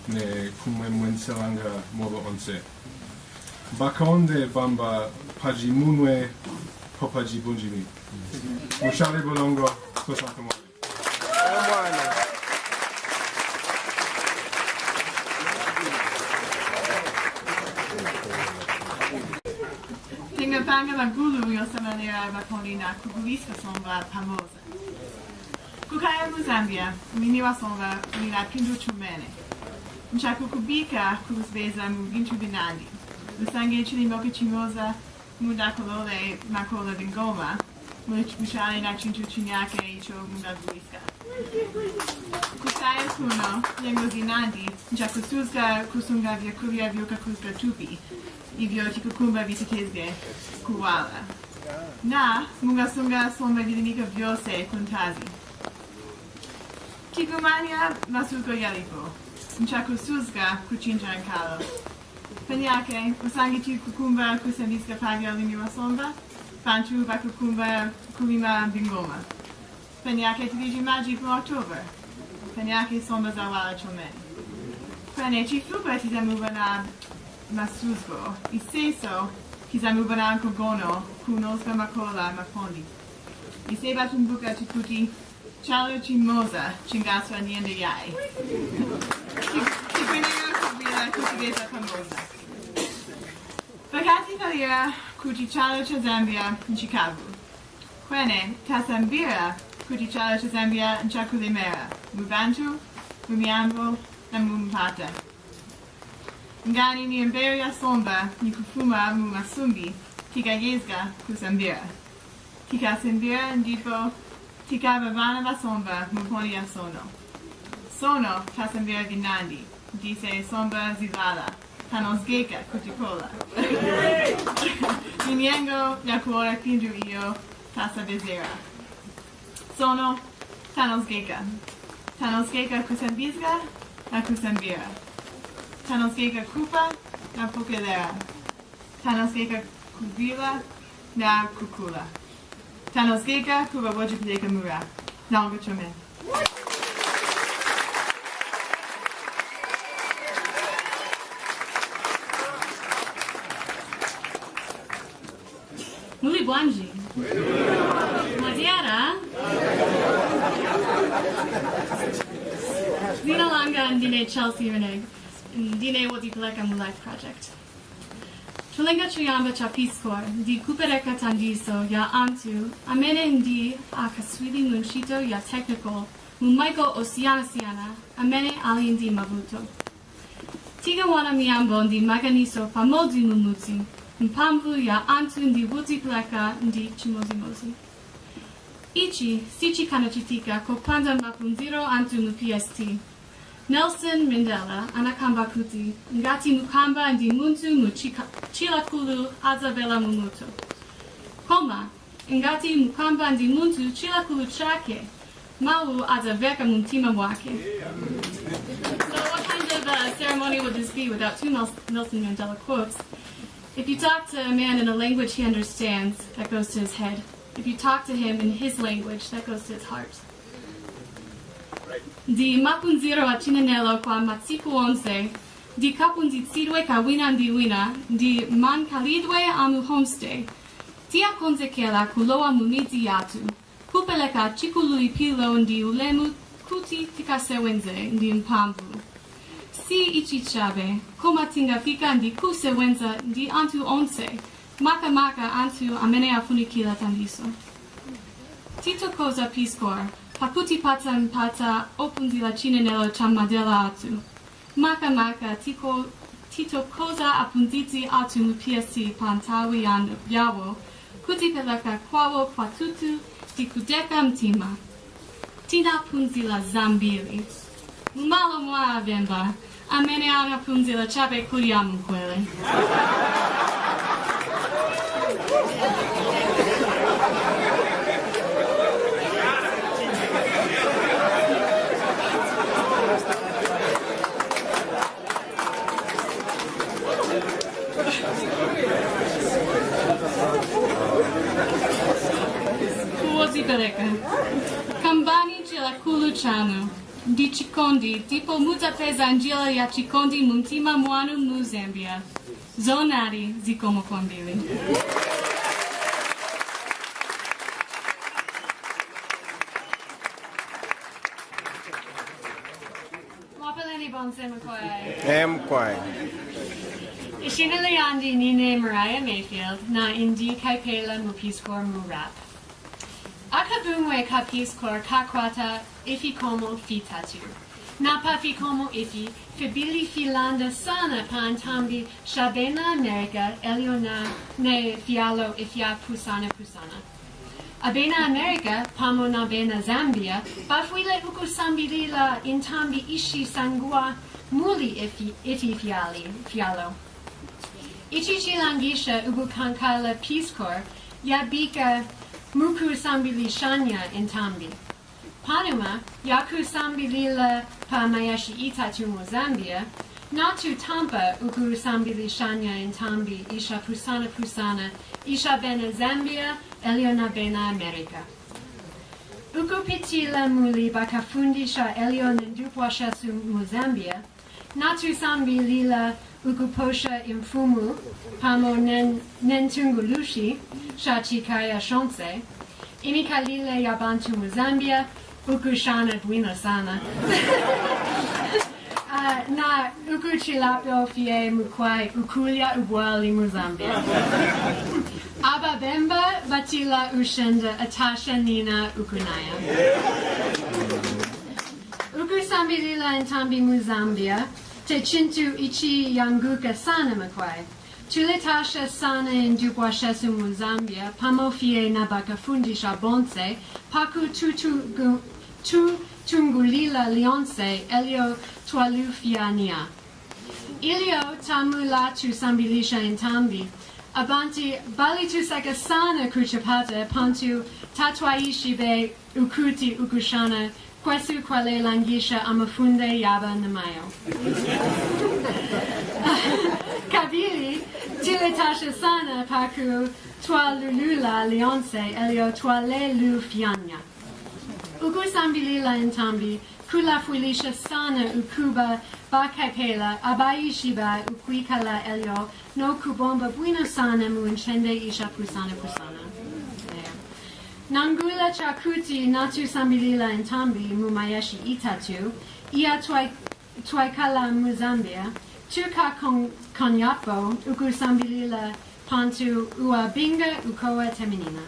ne kumemwenselanga mobo onse. Bakonde bamba paji munwe popaji bunjimi. Mushale bolongo, sosantomo. Tingapanga la gulu yosamalera bakoni na kuguliska somba pamoza. Kukaya Muzambia, miniwa somba mila kindu chumene. Mchakukubika kulusbeza mugintu binandi. Usange chilimoka chimoza, mudakolole makola bingoma, mushale na chintu chinyake icho mudaguliska. Kusaya kuno, yengo zinandi, mchakusuzga kusunga vyakuria vyuka kuzga tupi, ivyo tikukumba vitikizge kuwala. Na, mungasunga somba vilimika vyose kuntazi. Kigumania masuko yalipo, mchakusuzga kuchinja nkalo. Penyake, usangi kukumba kusamiska pagya liniwa somba, panchu bakukumba kulima bingoma. Penyake tiliji maji po October. Penyake somba za wala chomeni. Pene chifuba titamuva na masuzgo, iseso, Kizamubana Kogono, Kunosga Makola Makondi. Iseba Tumbuka Chikuti, Chalo Chimosa, Chingaswa Niende Yai. Chipineo Kubila Kutigesa Pamosa. Bakati Kalia, Kuchichalo Chazambia, Chicago. Kwene, Tasambira, Kuchichalo Chazambia, Chakulimera, Mubantu, Mumiambo, and Mumpata. Ngani ni Mberia Somba, ni Kufuma Mumasumbi, Tikayezga, Kusambira. Tikasambira, Ndipo, Tikavavana Vasomba, Muponia Sono. Sono, Tasambira Ginandi, Dise Somba Zilala, Tanosgeka, Kutikola. Niniengo, Yakuora Kindu Iyo, Tasa Bezera. Sono, Tanosgeka. Tanosgeka Kusambizga, Kusambira. Tanosgeka Kupa, na Pokelera. Tanosgeka Kubila, na Kukula. Tanosgeka Kuba Wajipileka Mura. Nalga Chome. Muli Bwanji. Madiara. Zina Langa and Dine Chelsea Reneg. Dine Wodipeleka Mu Life Project. Chulenga Chuyamba Chapiskor, di Kupereka Tandiso, ya Antu, Amene Ndi, Akaswili Munchito, ya Technical, Mumaiko Osiana Siana, Amene Ali Ndi Mabuto. Tigawana Miambo Ndi Maganiso, Pamodi Mumuti, Mpamvu ya Antu Ndi Wodipeleka Ndi Chimozimozi. Ichi, Sichi Kanachitika, Kopanda Mapunziro Antu Mu PST. Nelson Mandela, Anakamba Kuti, Ngati Mukamba Ndi Muntu Mu Chilakulu Azabela Mumuto. Koma, Ngati Mukamba Ndi Muntu Chilakulu Chake, Mau Azaveka Muntima Wake. So what kind of ceremony would this be without two Nelson Mandela quotes? If you talk to a man in a language he understands, that goes to his head. If you talk to him in his language, that goes to his heart. Di mapunziro a Chinanello qua Matsiku Onse, di kapunzitsidwe ka wina ndi wina, di man kalidwe amu homestay. Tia konsekela kuloa mumiti yatu, kupeleka chikului pilo ndi ulemu kuti tikasewenze ndi mpamvu. Si ichichabe, koma tingafika ndi kusewenza ndi antu onse, maka maka antu amene afunikila tandiso. Tito koza piskor, pakuti pata mpata opunzila Chinanello chamadela atu. Maka maka tito koza apunziti atu mu PST pantawi yawo, kuti peleka kwawo kwatutu di kudeka mtima. Tina punzila zambili. Mumalo mwa avemba, amene ana punzila chape kuriamu kwele. Kuozipeleka. Kambani jela kuluchanu. Di Chikondi, tipo mutapeza njila ya Chikondi muntima mwanu mu Zambia. Zonari zikomo kwambili. Wapeleni bonse mkoe. Mkoe. Ishinili andi nine Mariah Mayfield na indi kaipela mu Peace mu rap. Akabumwe ka Peace Corps kakwata ifi como fitatu. Na pa fi como ifi, fibili filanda sana pa antambi shabena America eliona ne fialo ifia pusana. Abena America, pamo na bena Zambia, bafuile uku sambilila intambi ishi sangua muli ifi fialo. Ichi chilangisha ubu kankala Peace Corps, yabika muku sambili shanya intambi. Panama, yaku sambilila pa mayashi itatu mo Zambia, natu tampa uku sambili shanya intambi isha pusana, isha bena Zambia, eliona bena America. ukupitila muli bakafundisha elio nendupwashasu Mozambia, natu sambi lila ukuposha imfumu, pamo nentungulushi, shachikaya shonse, imikalile yabantu Mozambia, ukushana buena sana. Na ukuchilapio fie mukwai ukulia ubuali Mozambia. Ababemba batila ushenda atasha nina ukunaya. Ukusambilila entambi Mozambia, te chintu ichi yanguka sana makwai. Tuletasha sana in dupwashesu Mozambia, pamofie na bakafundisha bonse, paku tungulila lionse, elio tualufiania. Ilio tamulatu sambilisha entambi, abanti balitu seka sana kuchapata, pantu tatwaishi be ukuti ukushana, kwesu kwale langisha amafunde yaba namayo. Kabili, tiletasha sana paku tualulula lionse, elio tuale lufiania. Ukusambilila entambi, kula fuilisha sana ukuba bakaipela, abaishiba ukuikala elio, no kubomba buena sana muinchende isha pusana. Nangula chakuti natu sambilila entambi mumayeshi itatu, ia tuaikala Mozambia, tuka konyapo ukusambilila pantu uabinga ukoa teminina.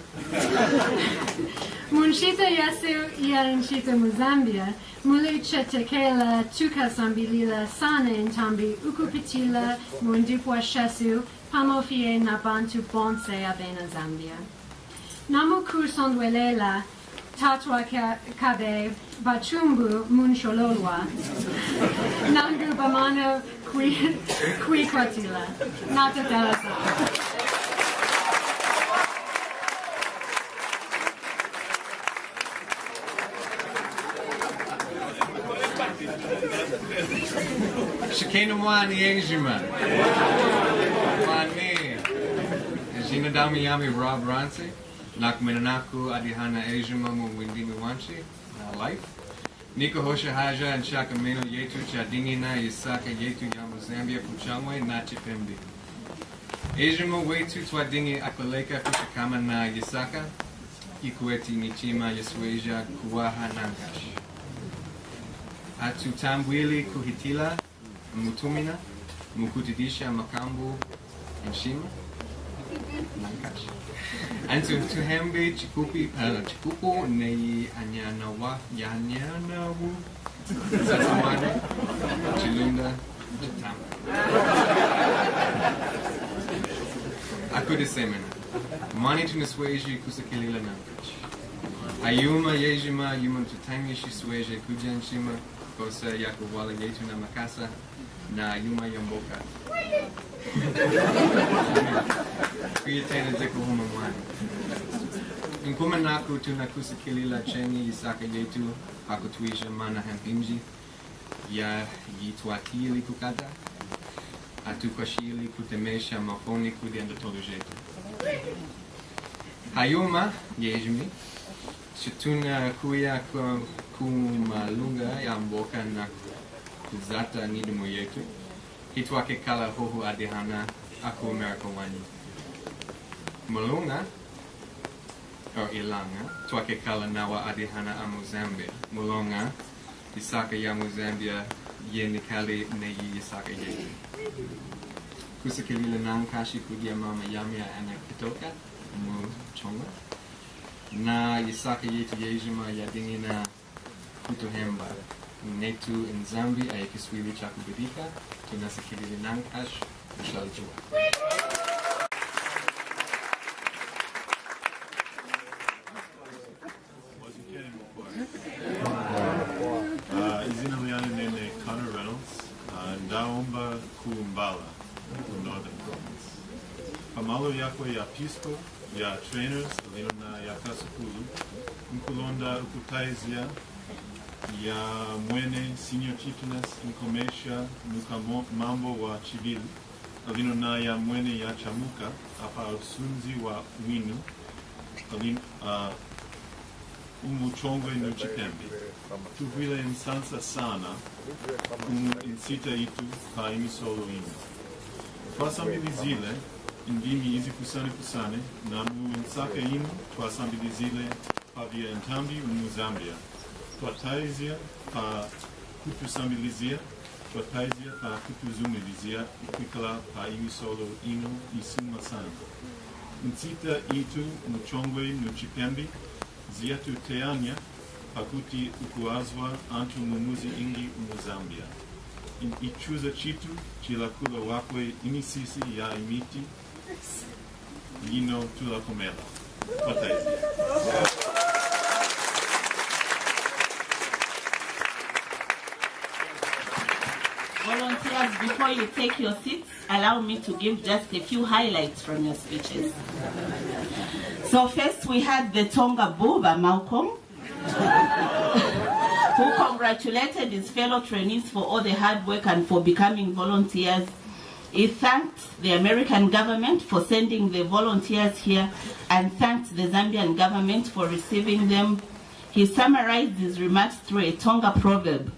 Munshita yasu ia inshita Mozambia, muli chetekela tuka sambilila sana entambi ukupitila mundipwa shesu pamofie na bantu bonse abena Zambia. Namu kursondwelela tatwa kabe bachumbu munshololwa. Nangu bamano kui kwatila. Nata dalasa. Shikena mwani Ejima. Mwani. Jina dami yami Rob Ransi. Nakmenanaku adihana Ejima mu windimi wanchi. Life. Niko hosha haja and shakameno yetu chadingina isaka yetu yamu Zambia puchamwe na chipembi. Ejima wetu twadingi akwaleka kushikama na yisaka. Ikueti nichima yasweja kuwaha nankash. Atutambwili kuhitila mutumina mukutidisha makambu nshima nankash. Antu tuhembe chikupu nei anyanawa yanyanawu sasamane chilunda chitam. Akudisemena mani tunisweji kusakilila nankash. Ayuma yejima yuma tutami shisweje kujanshima kosa yakuwala yetu na makasa na yuma yamboka. Kuyatena zeku huma mwani. Nkuma naku tunakusikilila cheni isaka yetu hakutuisha mana hampimji ya yitwatili kukata atukwashili kutemesha mafoni kudienda todo jetu. Hayuma yejimi Shituna kuya kumalunga ya mboka na kuzata nidumu yetu. Hitwake kala hohu adihana aku Amerika wani. Malunga o ilanga twake kala nawa adihana a Mozambia. Mulonga isaka ya Mozambia ye nikali neyi isaka yetu. Kusakilila nankashi kudia mama yamia ana kitoka mu chonga. Na yisaka yetu yejima yadingina kutohemba netu in Zambi ay Kiswahili cha kubadika tunasikilili nankash mshalijua. Izina liana nene Connor Reynolds, Ndaomba Kumbala, Northern Province. Pamalo yakwe ya Pisco, ya trainers, na ya Kasukulu, Nkulonda Ukutaizia, ya Mwene Senior Chieftainess, Nkomesha, Nuka Mambo wa Chivili, na ya Mwene ya Chamuka, Apa Usunzi wa Winu, umuchongwe nuchipembi. Tuvile insansa sana insita itu pa imisolo inu. Twasambilizile indimi izi kusane namu insaka inu twasambilizile pa via entambi Zambia. Twataizia pa kutusambilizia, twataizia pa kutuzumilizia ikikala pa imisolo inu isumasana. Insita itu muchongwe nuchipembi ziatu teanya pakuti ukuazwa antu mumuzi ingi Zambia. In ichuza chitu chilakula wakwe imisisi ya imiti lino tula komela. Wataizia. Volunteers, before you take your seats, allow me to give just a few highlights from your speeches. So first we had the Tonga Buba Malcolm, who congratulated his fellow trainees for all the hard work and for becoming volunteers. He thanked the American government for sending the volunteers here and thanked the Zambian government for receiving them. He summarized his remarks through a Tonga proverb,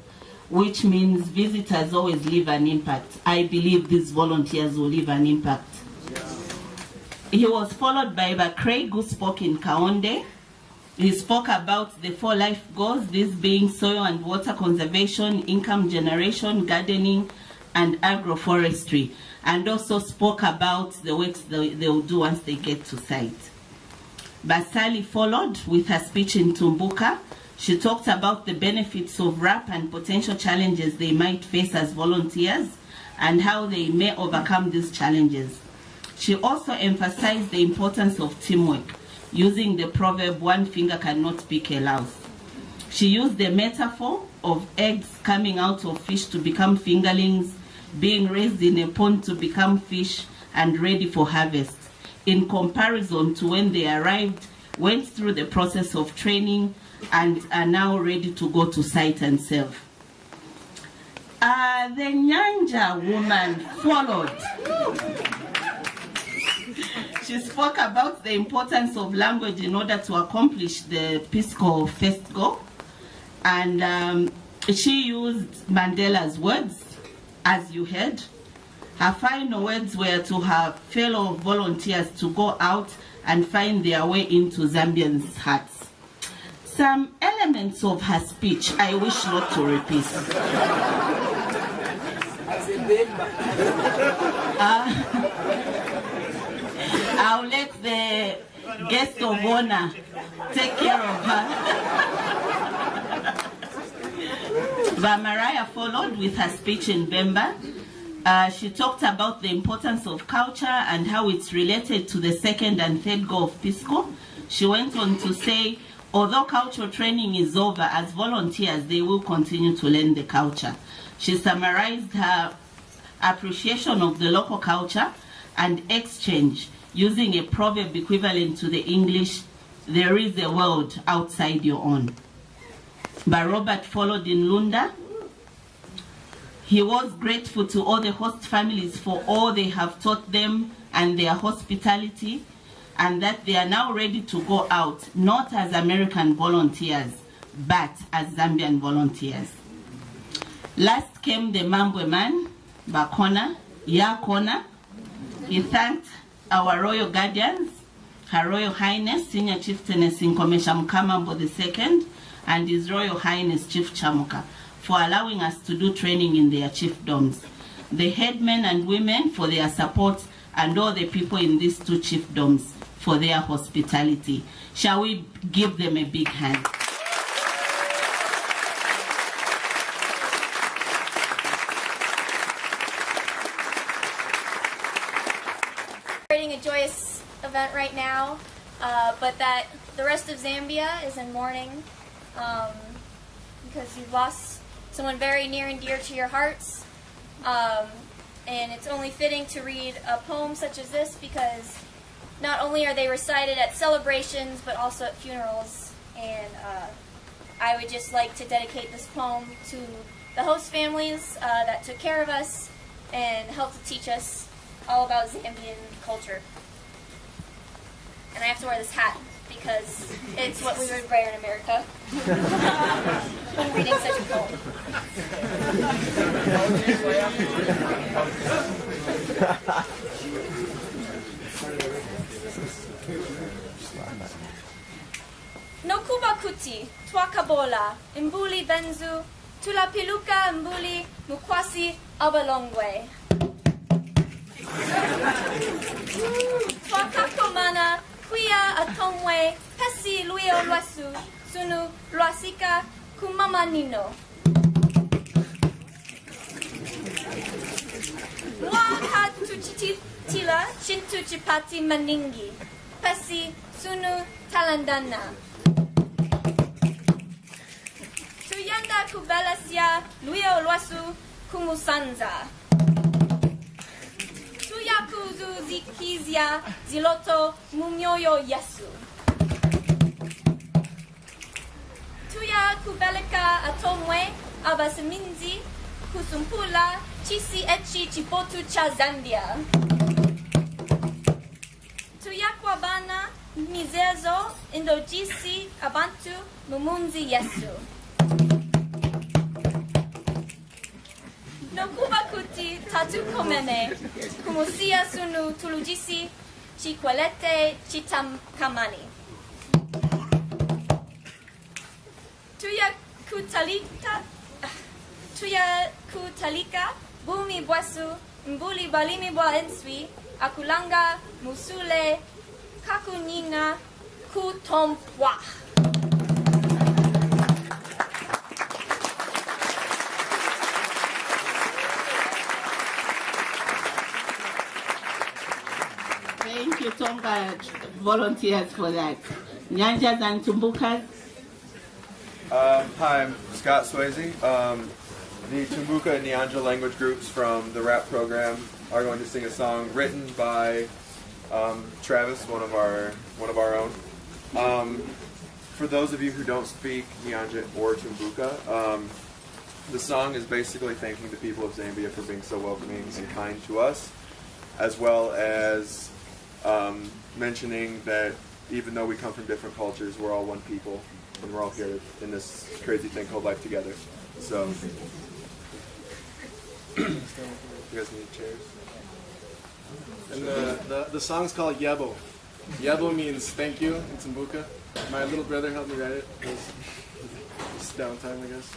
which means visitors always leave an impact. I believe these volunteers will leave an impact. He was followed by Bakray, who spoke in Kaonde. He spoke about the 4 life goals, these being soil and water conservation, income generation, gardening, and agroforestry, and also spoke about the works they will do once they get to site. Basali followed with her speech in Tumbuka. She talked about the benefits of RAP and potential challenges they might face as volunteers and how they may overcome these challenges. She also emphasized the importance of teamwork, using the proverb, one finger cannot pick a louse. She used the metaphor of eggs coming out of fish to become fingerlings, being raised in a pond to become fish and ready for harvest, in comparison to when they arrived, went through the process of training, and are now ready to go to site and serve. The Nyanja woman followed. She spoke about the importance of language in order to accomplish the Peace Corps first goal. And she used Mandela's words, as you heard. Her final words were to her fellow volunteers to go out and find their way into Zambians' hearts. Some elements of her speech I wish not to repeat. I'll let the guest of honor take care of her. Vamaraya followed with her speech in Bemba. She talked about the importance of culture and how it's related to the second and third goal of Peace Corps. She went on to say, although cultural training is over, as volunteers, they will continue to learn the culture. She summarized her appreciation of the local culture and exchange using a proverb equivalent to the English, there is a world outside your own. But Robert followed in Lunda. He was grateful to all the host families for all they have taught them and their hospitality, and that they are now ready to go out, not as American volunteers, but as Zambian volunteers. Last came the Mambwe man, Bakona, Yakona. He thanked our royal guardians, Her Royal Highness, Senior Chieftainess Nkomesha Mukamambo II, and His Royal Highness Chief Chamuka, for allowing us to do training in their chiefdoms. The headmen and women for their support, and all the people in these 2 chiefdoms for their hospitality. Shall we give them a big hand? Celebrating a joyous event right now, but that the rest of Zambia is in mourning because you've lost someone very near and dear to your hearts. And it's only fitting to read a poem such as this because not only are they recited at celebrations, but also at funerals. And I would just like to dedicate this poem to the host families that took care of us and helped to teach us all about Zambian culture. And I have to wear this hat because it's what we would wear in America when reading such a poem. No kubakuti, twakabola, imbuli benzu, tula piluka imbuli, mukwasi abalongwe. Twakakomana, kuya atomwe, pesi luio lwasu, sunu lwasika kumamanino. Waka tuchitila, chintu chipati maningi, pesi sunu talandana. Tuyanda kubelasia, luio lwasu kumusanza. Tuyakuzu zikizia, ziloto mumyoyo yasu. Tuya kubeleka atomwe, abasaminzi, kusumpula, chisi echi chipotu cha Zambia. Tuyakwabana, mizezo, indojisi, abantu, mumunzi yesu. No kubakuti tatu komene, kumusia sunu tulujisi, chikwelete chitamkamani. Tuya kutalika, bumi bwasu, mbuli balimi bwa enswi, akulanga, musule, kakunyinga, kutompwa. Thank you, Tonga volunteers, for that. Nyanjas and Tumbukas. Hi, I'm Scott Swayze. The Tumbuka and Nyanja language groups from the rap program are going to sing a song written by Travis, one of our own. For those of you who don't speak Nyanja or Tumbuka, the song is basically thanking the people of Zambia for being so welcoming and kind to us, as well as mentioning that even though we come from different cultures, we're all one people, and we're all here in this crazy thing called life together. So, you guys need chairs? And the song's called Yebo. Yebo means thank you in Tumbuka. My little brother helped me write it. It's downtime, I guess.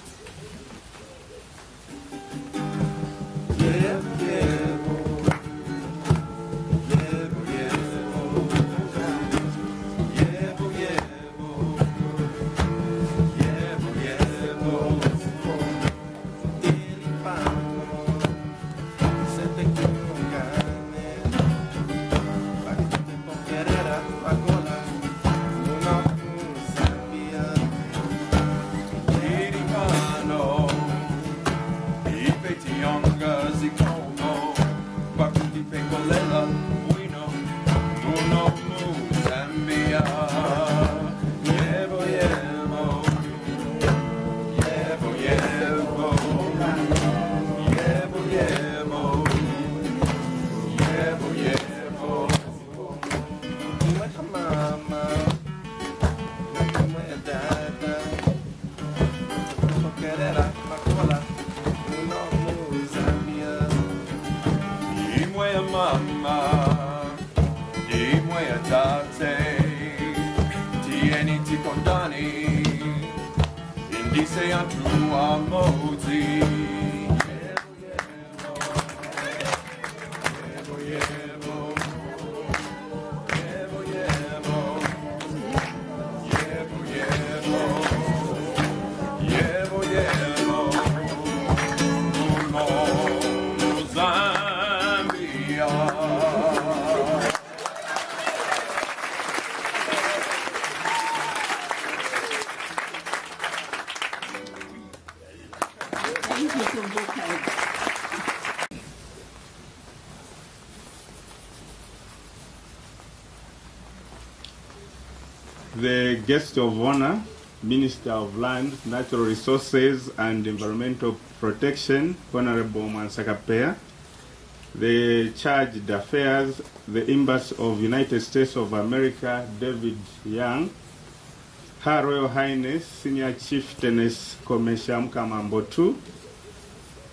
The guest of honor, Minister of Land, Natural Resources and Environmental Protection, Honorable Mansakapea, the Chargé d'Affaires, the Embassy of United States of America, David Young, Her Royal Highness Senior Chieftainess Komesha Mkamambotu,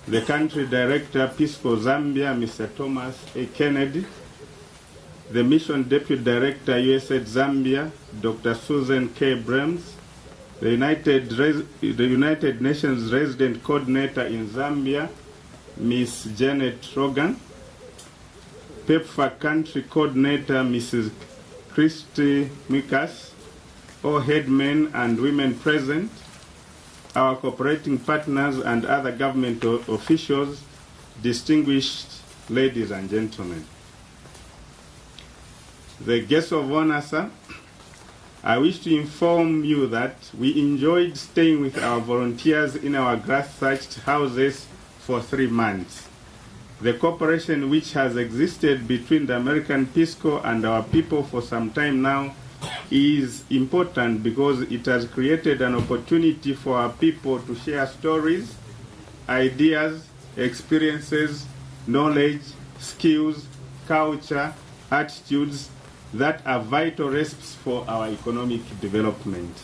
the Country Director, Peace Corps Zambia, Mr. Thomas A. Kennedy, the Mission Deputy Director, USAID Zambia, Dr. Susan K. Brems, the United Nations Resident Coordinator in Zambia, Ms. Janet Rogan, PEPFAR Country Coordinator, Mrs. Christy Mikas, all headmen and women present, our cooperating partners and other government officials, distinguished ladies and gentlemen. The guests of honor, sir, I wish to inform you that we enjoyed staying with our volunteers in our grass-thatched houses for 3 months. The cooperation which has existed between the American Peace Corps and our people for some time now is important because it has created an opportunity for our people to share stories, ideas, experiences, knowledge, skills, culture, attitudes that are vital recipes for our economic development.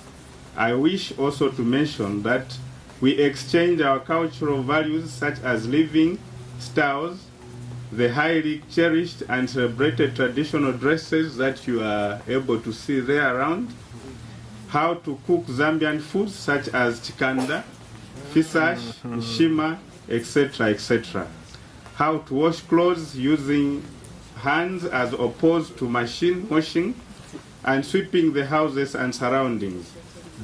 I wish also to mention that we exchange our cultural values such as living styles, the highly cherished and celebrated traditional dresses that you are able to see there around, how to cook Zambian foods such as chikanda, fisash, shima, etc., etc. How to wash clothes using hands as opposed to machine washing, and sweeping the houses and surroundings,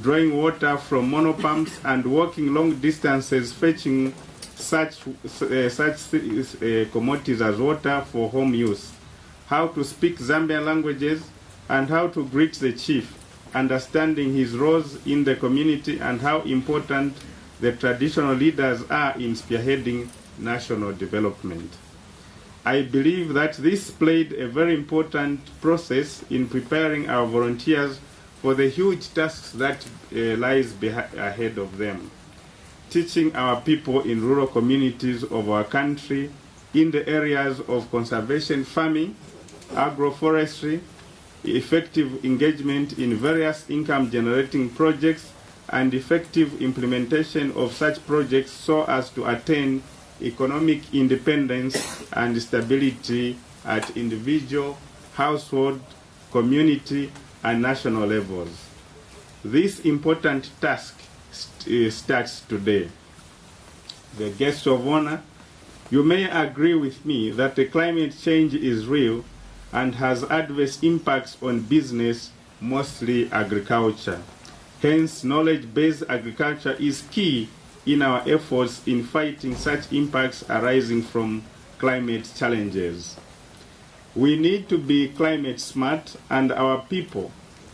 drawing water from monopumps and walking long distances fetching such commodities as water for home use, how to speak Zambian languages, and how to greet the chief, understanding his roles in the community and how important the traditional leaders are in spearheading national development. I believe that this played a very important process in preparing our volunteers for the huge tasks that lies ahead of them. Teaching our people in rural communities of our country in the areas of conservation farming, agroforestry, effective engagement in various income-generating projects, and effective implementation of such projects so as to attain economic independence and stability at individual, household, community, and national levels. This important task starts today. The guests of honor, you may agree with me that the climate change is real and has adverse impacts on business, mostly agriculture. Hence, knowledge-based agriculture is key in our efforts in fighting such impacts arising from climate challenges. We need to be climate smart, and our people,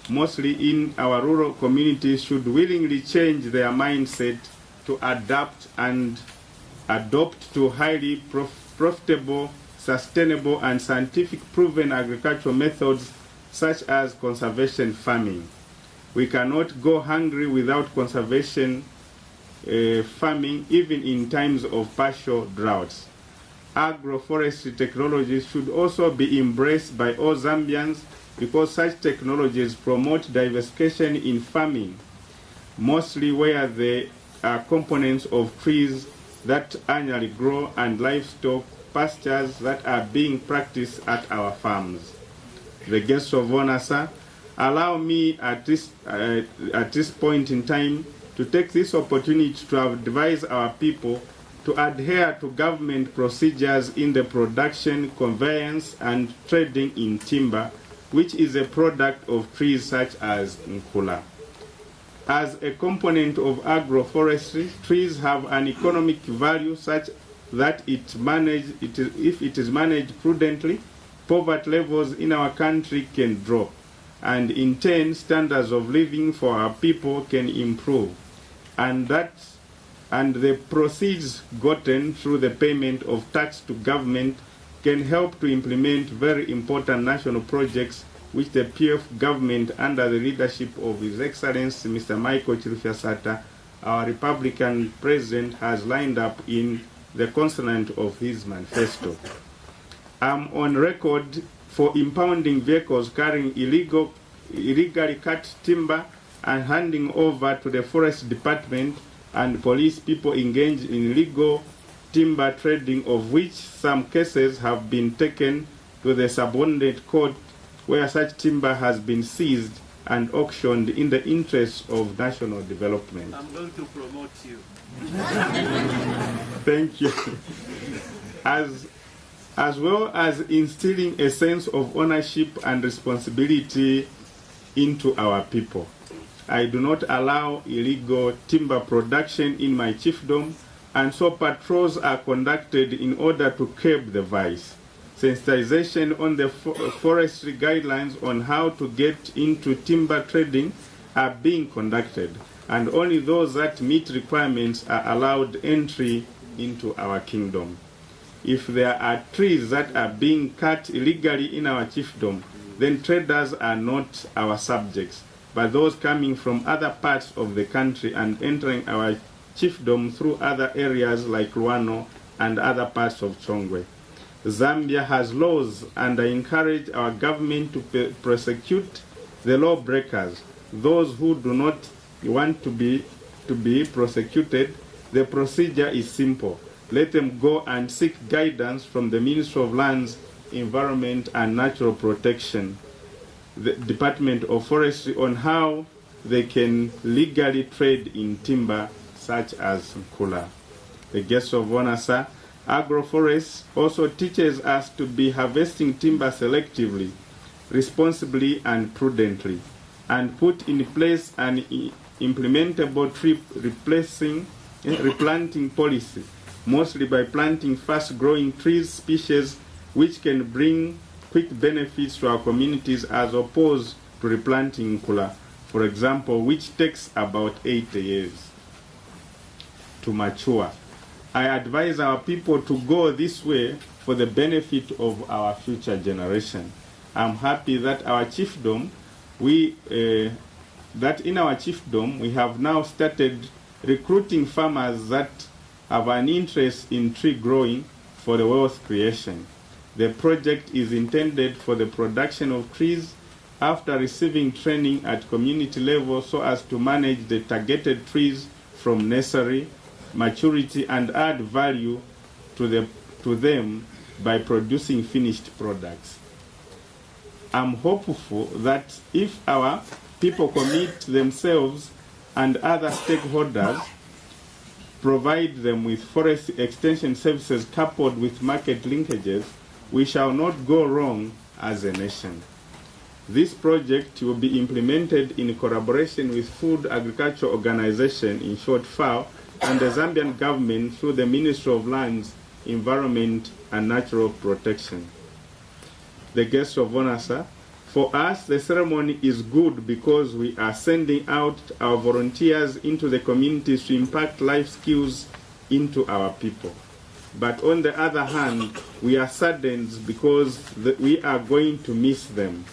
mostly in our rural communities, should willingly change their mindset to adapt and adopt to highly profitable, sustainable, and scientific proven agricultural methods such as conservation farming. We cannot go hungry without conservation farming, even in times of partial droughts. Agroforestry technologies should also be embraced by all Zambians because such technologies promote diversification in farming, mostly where there are components of trees that annually grow and livestock pastures that are being practiced at our farms. The guests of honor, sir, allow me at this point in time to take this opportunity to advise our people to adhere to government procedures in the production, conveyance, and trading in timber, which is a product of trees such as nkula. As a component of agroforestry, trees have an economic value such that if it is managed prudently, poverty levels in our country can drop, and in turn, standards of living for our people can improve. And the proceeds gotten through the payment of tax to government can help to implement very important national projects which the PF government, under the leadership of His Excellency Mr. Michael Chilufya-Sata, our Republican President, has lined up in the consonant of his manifesto. I'm on record for impounding vehicles carrying illegally cut timber and handing over to the Forest Department and police people engaged in illegal timber trading, of which some cases have been taken to the subordinate court where such timber has been seized and auctioned in the interest of national development. I'm going to promote you. Thank you. As well as instilling a sense of ownership and responsibility into our people. I do not allow illegal timber production in my chiefdom, and so patrols are conducted in order to curb the vice. Sensitization on the forestry guidelines on how to get into timber trading are being conducted, and only those that meet requirements are allowed entry into our kingdom. If there are trees that are being cut illegally in our chiefdom, then traders are not our subjects, but those coming from other parts of the country and entering our chiefdom through other areas like Luano and other parts of Chongwe. Zambia has laws, and I encourage our government to prosecute the lawbreakers. Those who do not want to be prosecuted, the procedure is simple. Let them go and seek guidance from the Ministry of Lands, Environment and Natural Protection, the Department of Forestry, on how they can legally trade in timber such as Nkula. The guests of honor, sir, agroforest also teaches us to be harvesting timber selectively, responsibly and prudently, and put in place an implementable tree replanting policy, mostly by planting fast-growing trees species which can bring quick benefits to our communities as opposed to replanting Nkula, for example, which takes about 80 years to mature. I advise our people to go this way for the benefit of our future generation. I'm happy that in our chiefdom we have now started recruiting farmers that have an interest in tree growing for the wealth creation. The project is intended for the production of trees after receiving training at community level so as to manage the targeted trees from nursery, maturity, and add value to them by producing finished products. I'm hopeful that if our people commit themselves and other stakeholders, provide them with forest extension services coupled with market linkages, we shall not go wrong as a nation. This project will be implemented in collaboration with Food Agriculture Organization, in short FAO, and the Zambian government through the Ministry of Lands, Environment and Natural Protection. The guests of honor, sir, for us the ceremony is good because we are sending out our volunteers into the communities to impact life skills into our people. But on the other hand, we are saddened because we are going to miss them.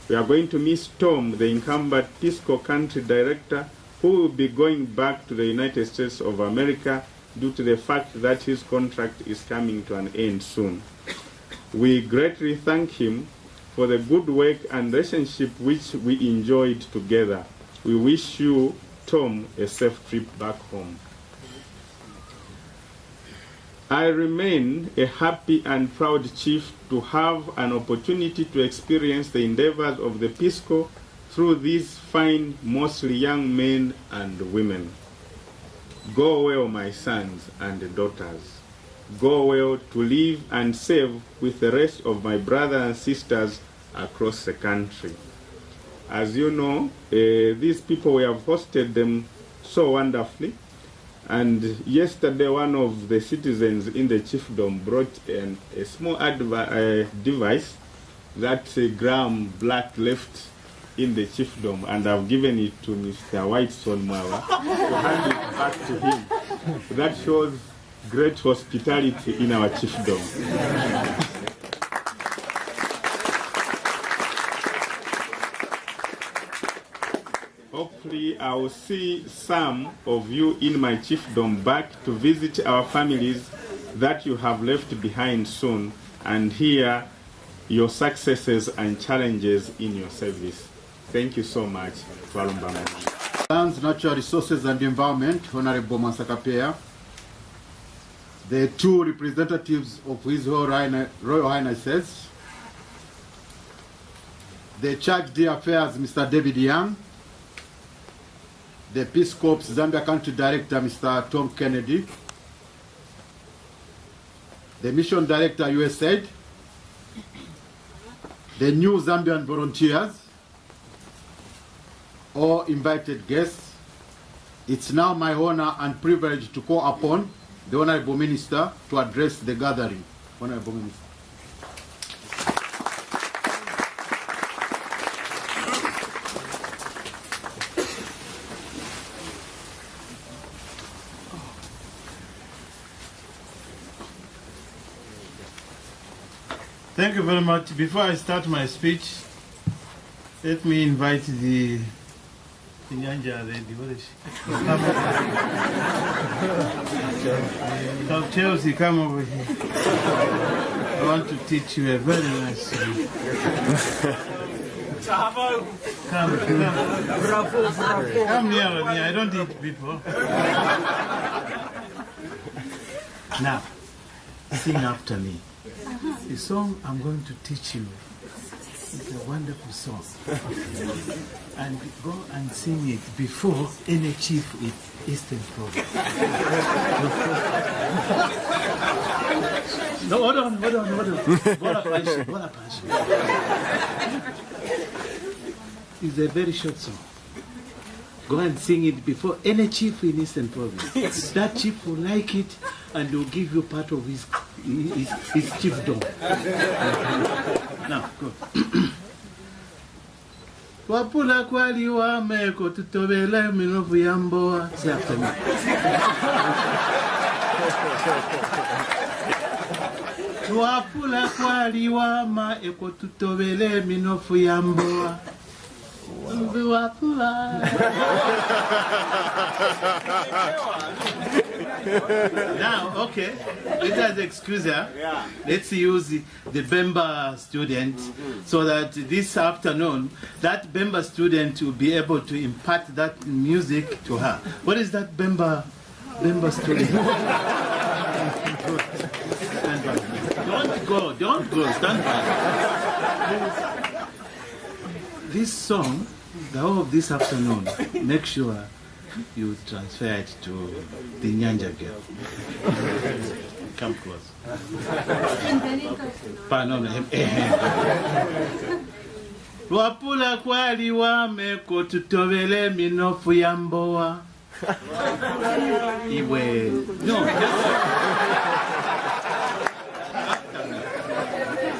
We are going to miss Tom, the incumbent Peace Corps country director, who will be going back to the United States of America due to the fact that his contract is coming to an end soon. We greatly thank him for the good work and relationship which we enjoyed together. We wish you, Tom, a safe trip back home. I remain a happy and proud chief to have an opportunity to experience the endeavors of the Peace Corps through these fine, mostly young men and women. Go well, my sons and daughters. Go well to live and serve with the rest of my brothers and sisters across the country. As you know, these people, we have hosted them so wonderfully. And yesterday, one of the citizens in the chiefdom brought a small device that Graham Black left in the chiefdom, and I've given it to Mr. Whiteson Mwawa to hand it back to him. That shows great hospitality in our chiefdom. Hopefully, I will see some of you in my chiefdom back to visit our families that you have left behind soon, and hear your successes and challenges in your service. Thank you so much. Lands, Natural Resources and Environment, Honorable Masakapea, the two representatives of His Royal Highnesses, the Charge d'Affaires, Mr. David Young, the Peace Corps Zambia Country Director, Mr. Tom Kennedy, the Mission Director, USAID, the new Zambian volunteers, all invited guests. It's now my honor and privilege to call upon the Honorable Minister to address the gathering. Honorable Minister. Thank you very much. Before I start my speech, let me invite the Nyanja lady. What is she? Come, Chelsea, come over here. I want to teach you a very nice song. Come nearer me. I don't eat people. Now, sing after me. The song I'm going to teach you is a wonderful song. And go and sing it before any chief with Eastern Province. No, hold on. Bola Pashi. It's a very short song. Go and sing it before any chief in Eastern Province. That chief will like it and will give you part of his chiefdom. Now, go. Wapula kwali wa meko tutobele minofu yamboa. Say after me. Wapula kwali wa meko tutobele minofu yamboa. Now, okay, let us excuse her. Yeah. Let's use the Bemba student so that this afternoon, that Bemba student will be able to impart that music to her. What is that Bemba student? Stand by. Don't go, stand by. This song, the whole of this afternoon, make sure you transfer it to the Nyanja girl. Come close. Wapula kwali wa meko tutobele minofu yamboa. Iwe. No.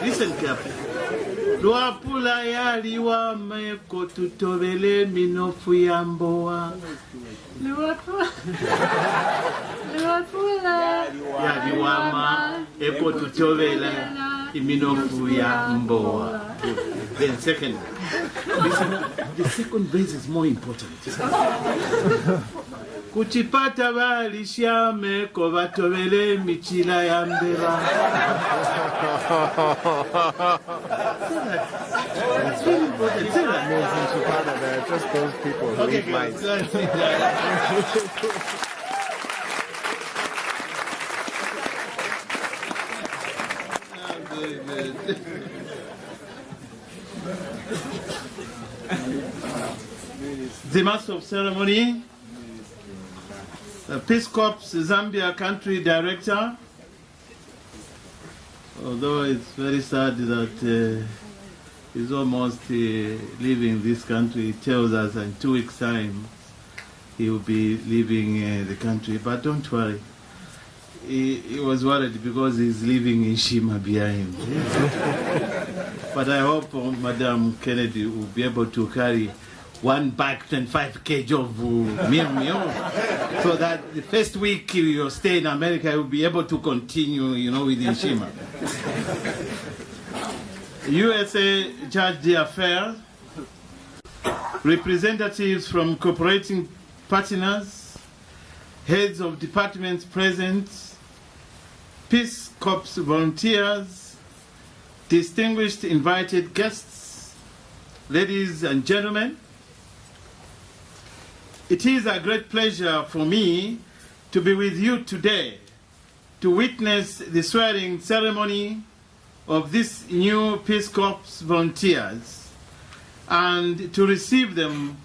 Listen carefully. Wapula yali wa meko tutobele minofu yamboa. Yali wama eko tutobele minofu yamboa. Then second, listen, the second verse is more important. Kuchipata bali shame ko batobele michila ya mbeba. It's very important. Say that. No, from Chipata, there are just those people who eat mice. The Master of Ceremony, the Peace Corps Zambia Country Director, although it's very sad that he's almost leaving this country. He tells us in 2 weeks' time he will be leaving the country, but don't worry. He was worried because he's leaving Ishima behind. But I hope Madam Kennedy will be able to carry 1 bag 25 kg of meal, so that the first week you stay in America, you'll be able to continue, with Ishima. USA Judge d'Affaires, representatives from cooperating partners, heads of departments present, Peace Corps volunteers, distinguished invited guests, ladies and gentlemen, it is a great pleasure for me to be with you today to witness the swearing ceremony of these new Peace Corps volunteers and to receive them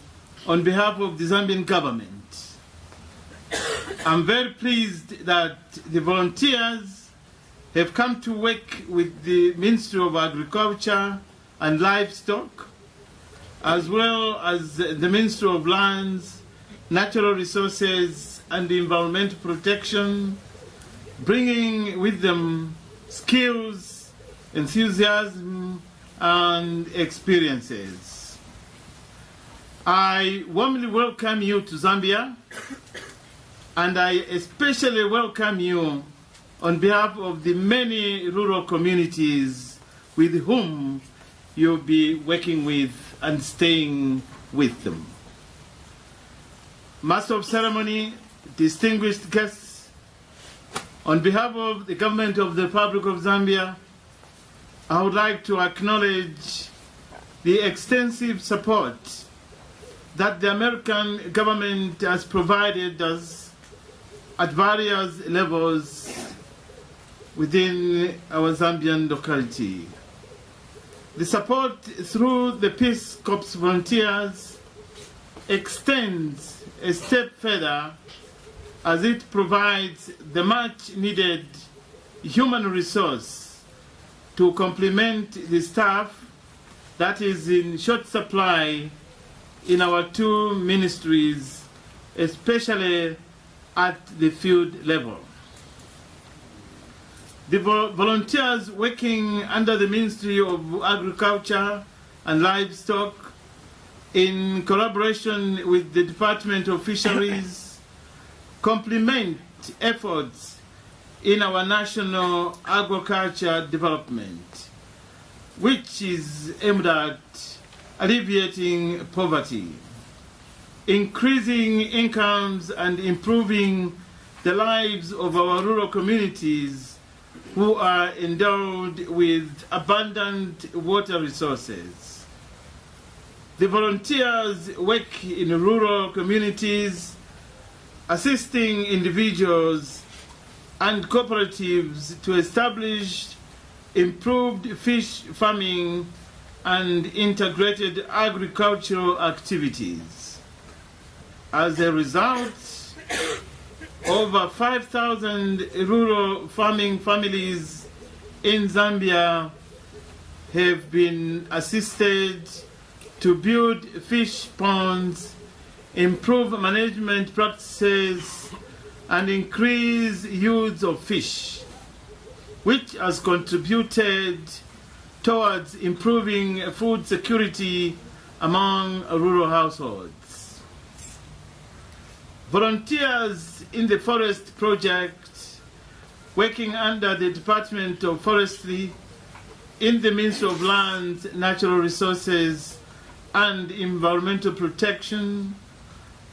on behalf of the Zambian government. I'm very pleased that the volunteers have come to work with the Ministry of Agriculture and Livestock, as well as the Ministry of Lands, Natural Resources and Environmental Protection, bringing with them skills, enthusiasm, and experiences. I warmly welcome you to Zambia, and I especially welcome you on behalf of the many rural communities with whom you'll be working with and staying with them. Master of Ceremony, distinguished guests, on behalf of the government of the Republic of Zambia, I would like to acknowledge the extensive support that the American government has provided us at various levels within our Zambian locality. The support through the Peace Corps volunteers extends a step further as it provides the much needed human resource to complement the staff that is in short supply in our two ministries, especially at the field level. The volunteers working under the Ministry of Agriculture and Livestock in collaboration with the Department of Fisheries complement efforts in our national agriculture development, which is aimed at alleviating poverty, increasing incomes and improving the lives of our rural communities who are endowed with abundant water resources. The volunteers work in rural communities, assisting individuals and cooperatives to establish improved fish farming and integrated agricultural activities. As a result, over 5,000 rural farming families in Zambia have been assisted to build fish ponds, improve management practices, and increase yields of fish, which has contributed towards improving food security among rural households. Volunteers in the Forest Project, working under the Department of Forestry in the Ministry of Lands, Natural Resources and Environmental Protection,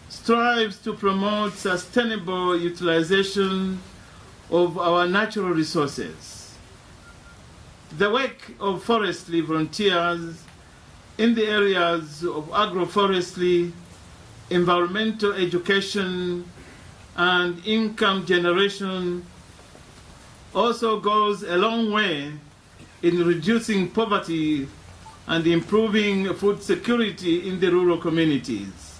strives to promote sustainable utilization of our natural resources. The work of forestry volunteers in the areas of agroforestry, environmental education, and income generation also goes a long way in reducing poverty and improving food security in the rural communities,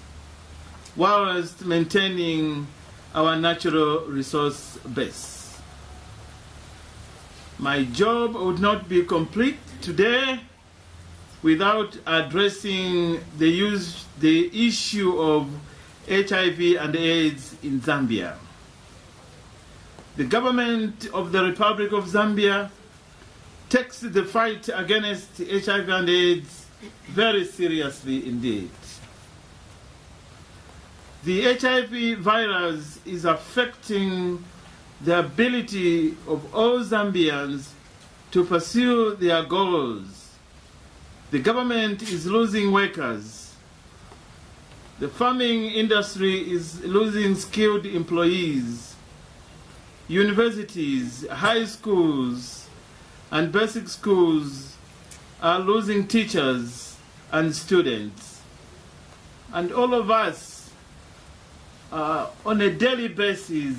whilst maintaining our natural resource base. My job would not be complete today without addressing the issue of HIV and AIDS in Zambia. The government of the Republic of Zambia takes the fight against HIV and AIDS very seriously indeed. The HIV virus is affecting the ability of all Zambians to pursue their goals. The government is losing workers. The farming industry is losing skilled employees. Universities, high schools, and basic schools are losing teachers and students. And all of us on a daily basis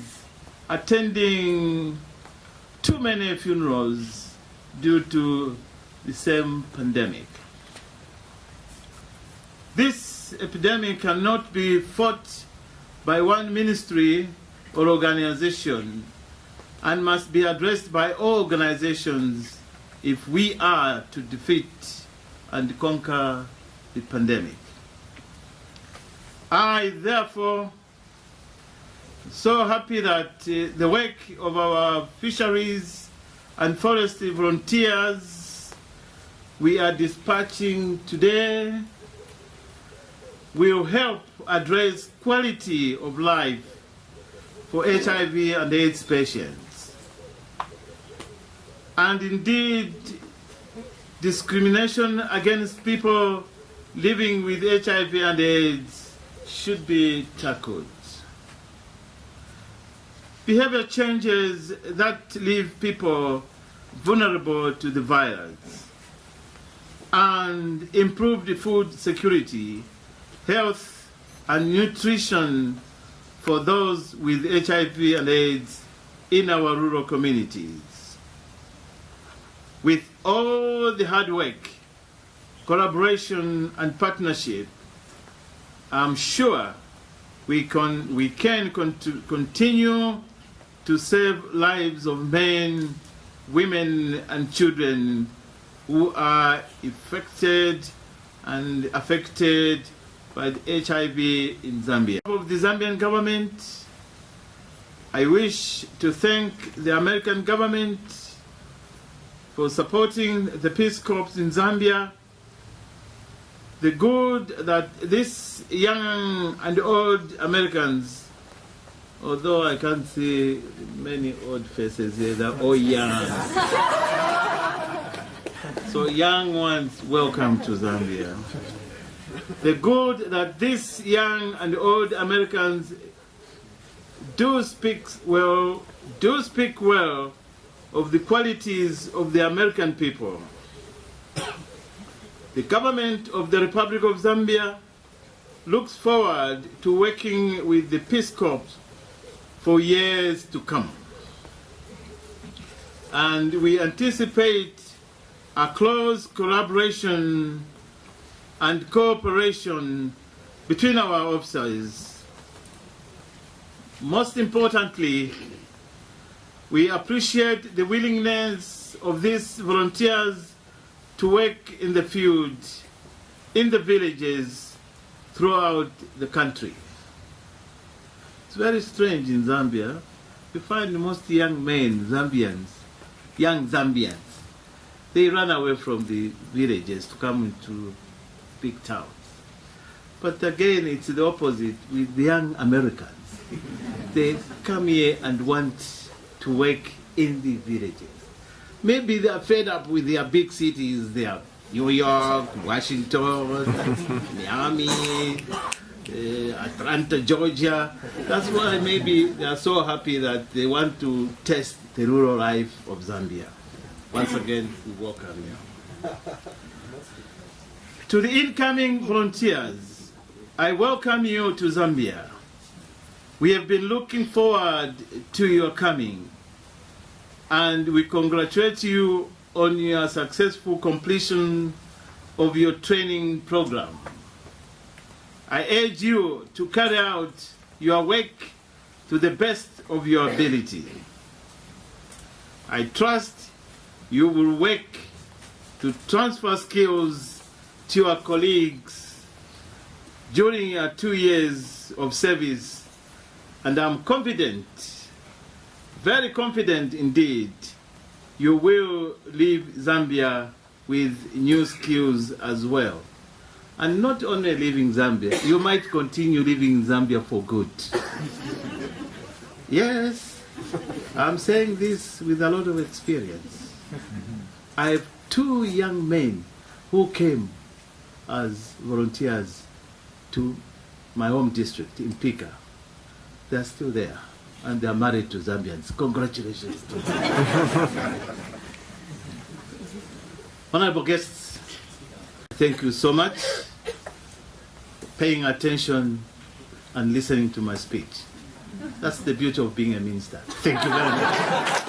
attending too many funerals due to the same pandemic. This epidemic cannot be fought by one ministry or organization and must be addressed by all organizations if we are to defeat and conquer the pandemic. I, therefore, so happy that the work of our fisheries and forestry volunteers we are dispatching today will help address quality of life for HIV and AIDS patients. And indeed, discrimination against people living with HIV and AIDS should be tackled. Behavior changes that leave people vulnerable to the virus and improved food security, health and nutrition for those with HIV and AIDS in our rural communities. With all the hard work, collaboration and partnership, I'm sure we can continue to save lives of men, women and children who are affected by the HIV in Zambia. Of the Zambian government, I wish to thank the American government for supporting the Peace Corps in Zambia. The good that these young and old Americans, although I can't see many old faces here, they're all young. So young ones, welcome to Zambia. The good that these young and old Americans do speak well of the qualities of the American people. The government of the Republic of Zambia looks forward to working with the Peace Corps for years to come. And we anticipate a close collaboration and cooperation between our officers. Most importantly, we appreciate the willingness of these volunteers to work in the field, in the villages, throughout the country. It's very strange in Zambia. You find most young men, young Zambians, they run away from the villages to come into big towns. But again, it's the opposite with the young Americans. They come here and want to work in the villages. Maybe they are fed up with their big cities there, New York, Washington, Miami, Atlanta, Georgia. That's why maybe they are so happy that they want to test the rural life of Zambia. Once again, we welcome you. To the incoming volunteers, I welcome you to Zambia. We have been looking forward to your coming, and we congratulate you on your successful completion of your training program. I urge you to carry out your work to the best of your ability. I trust you will work to transfer skills to your colleagues during your 2 years of service, and I'm confident, very confident indeed, you will leave Zambia with new skills as well. And not only leaving Zambia, you might continue living Zambia for good. Yes, I'm saying this with a lot of experience. I have 2 young men who came as volunteers to my home district in Pika. They're still there, and they're married to Zambians. Congratulations to them. Honorable guests, thank you so much for paying attention and listening to my speech. That's the beauty of being a minister. Thank you very much.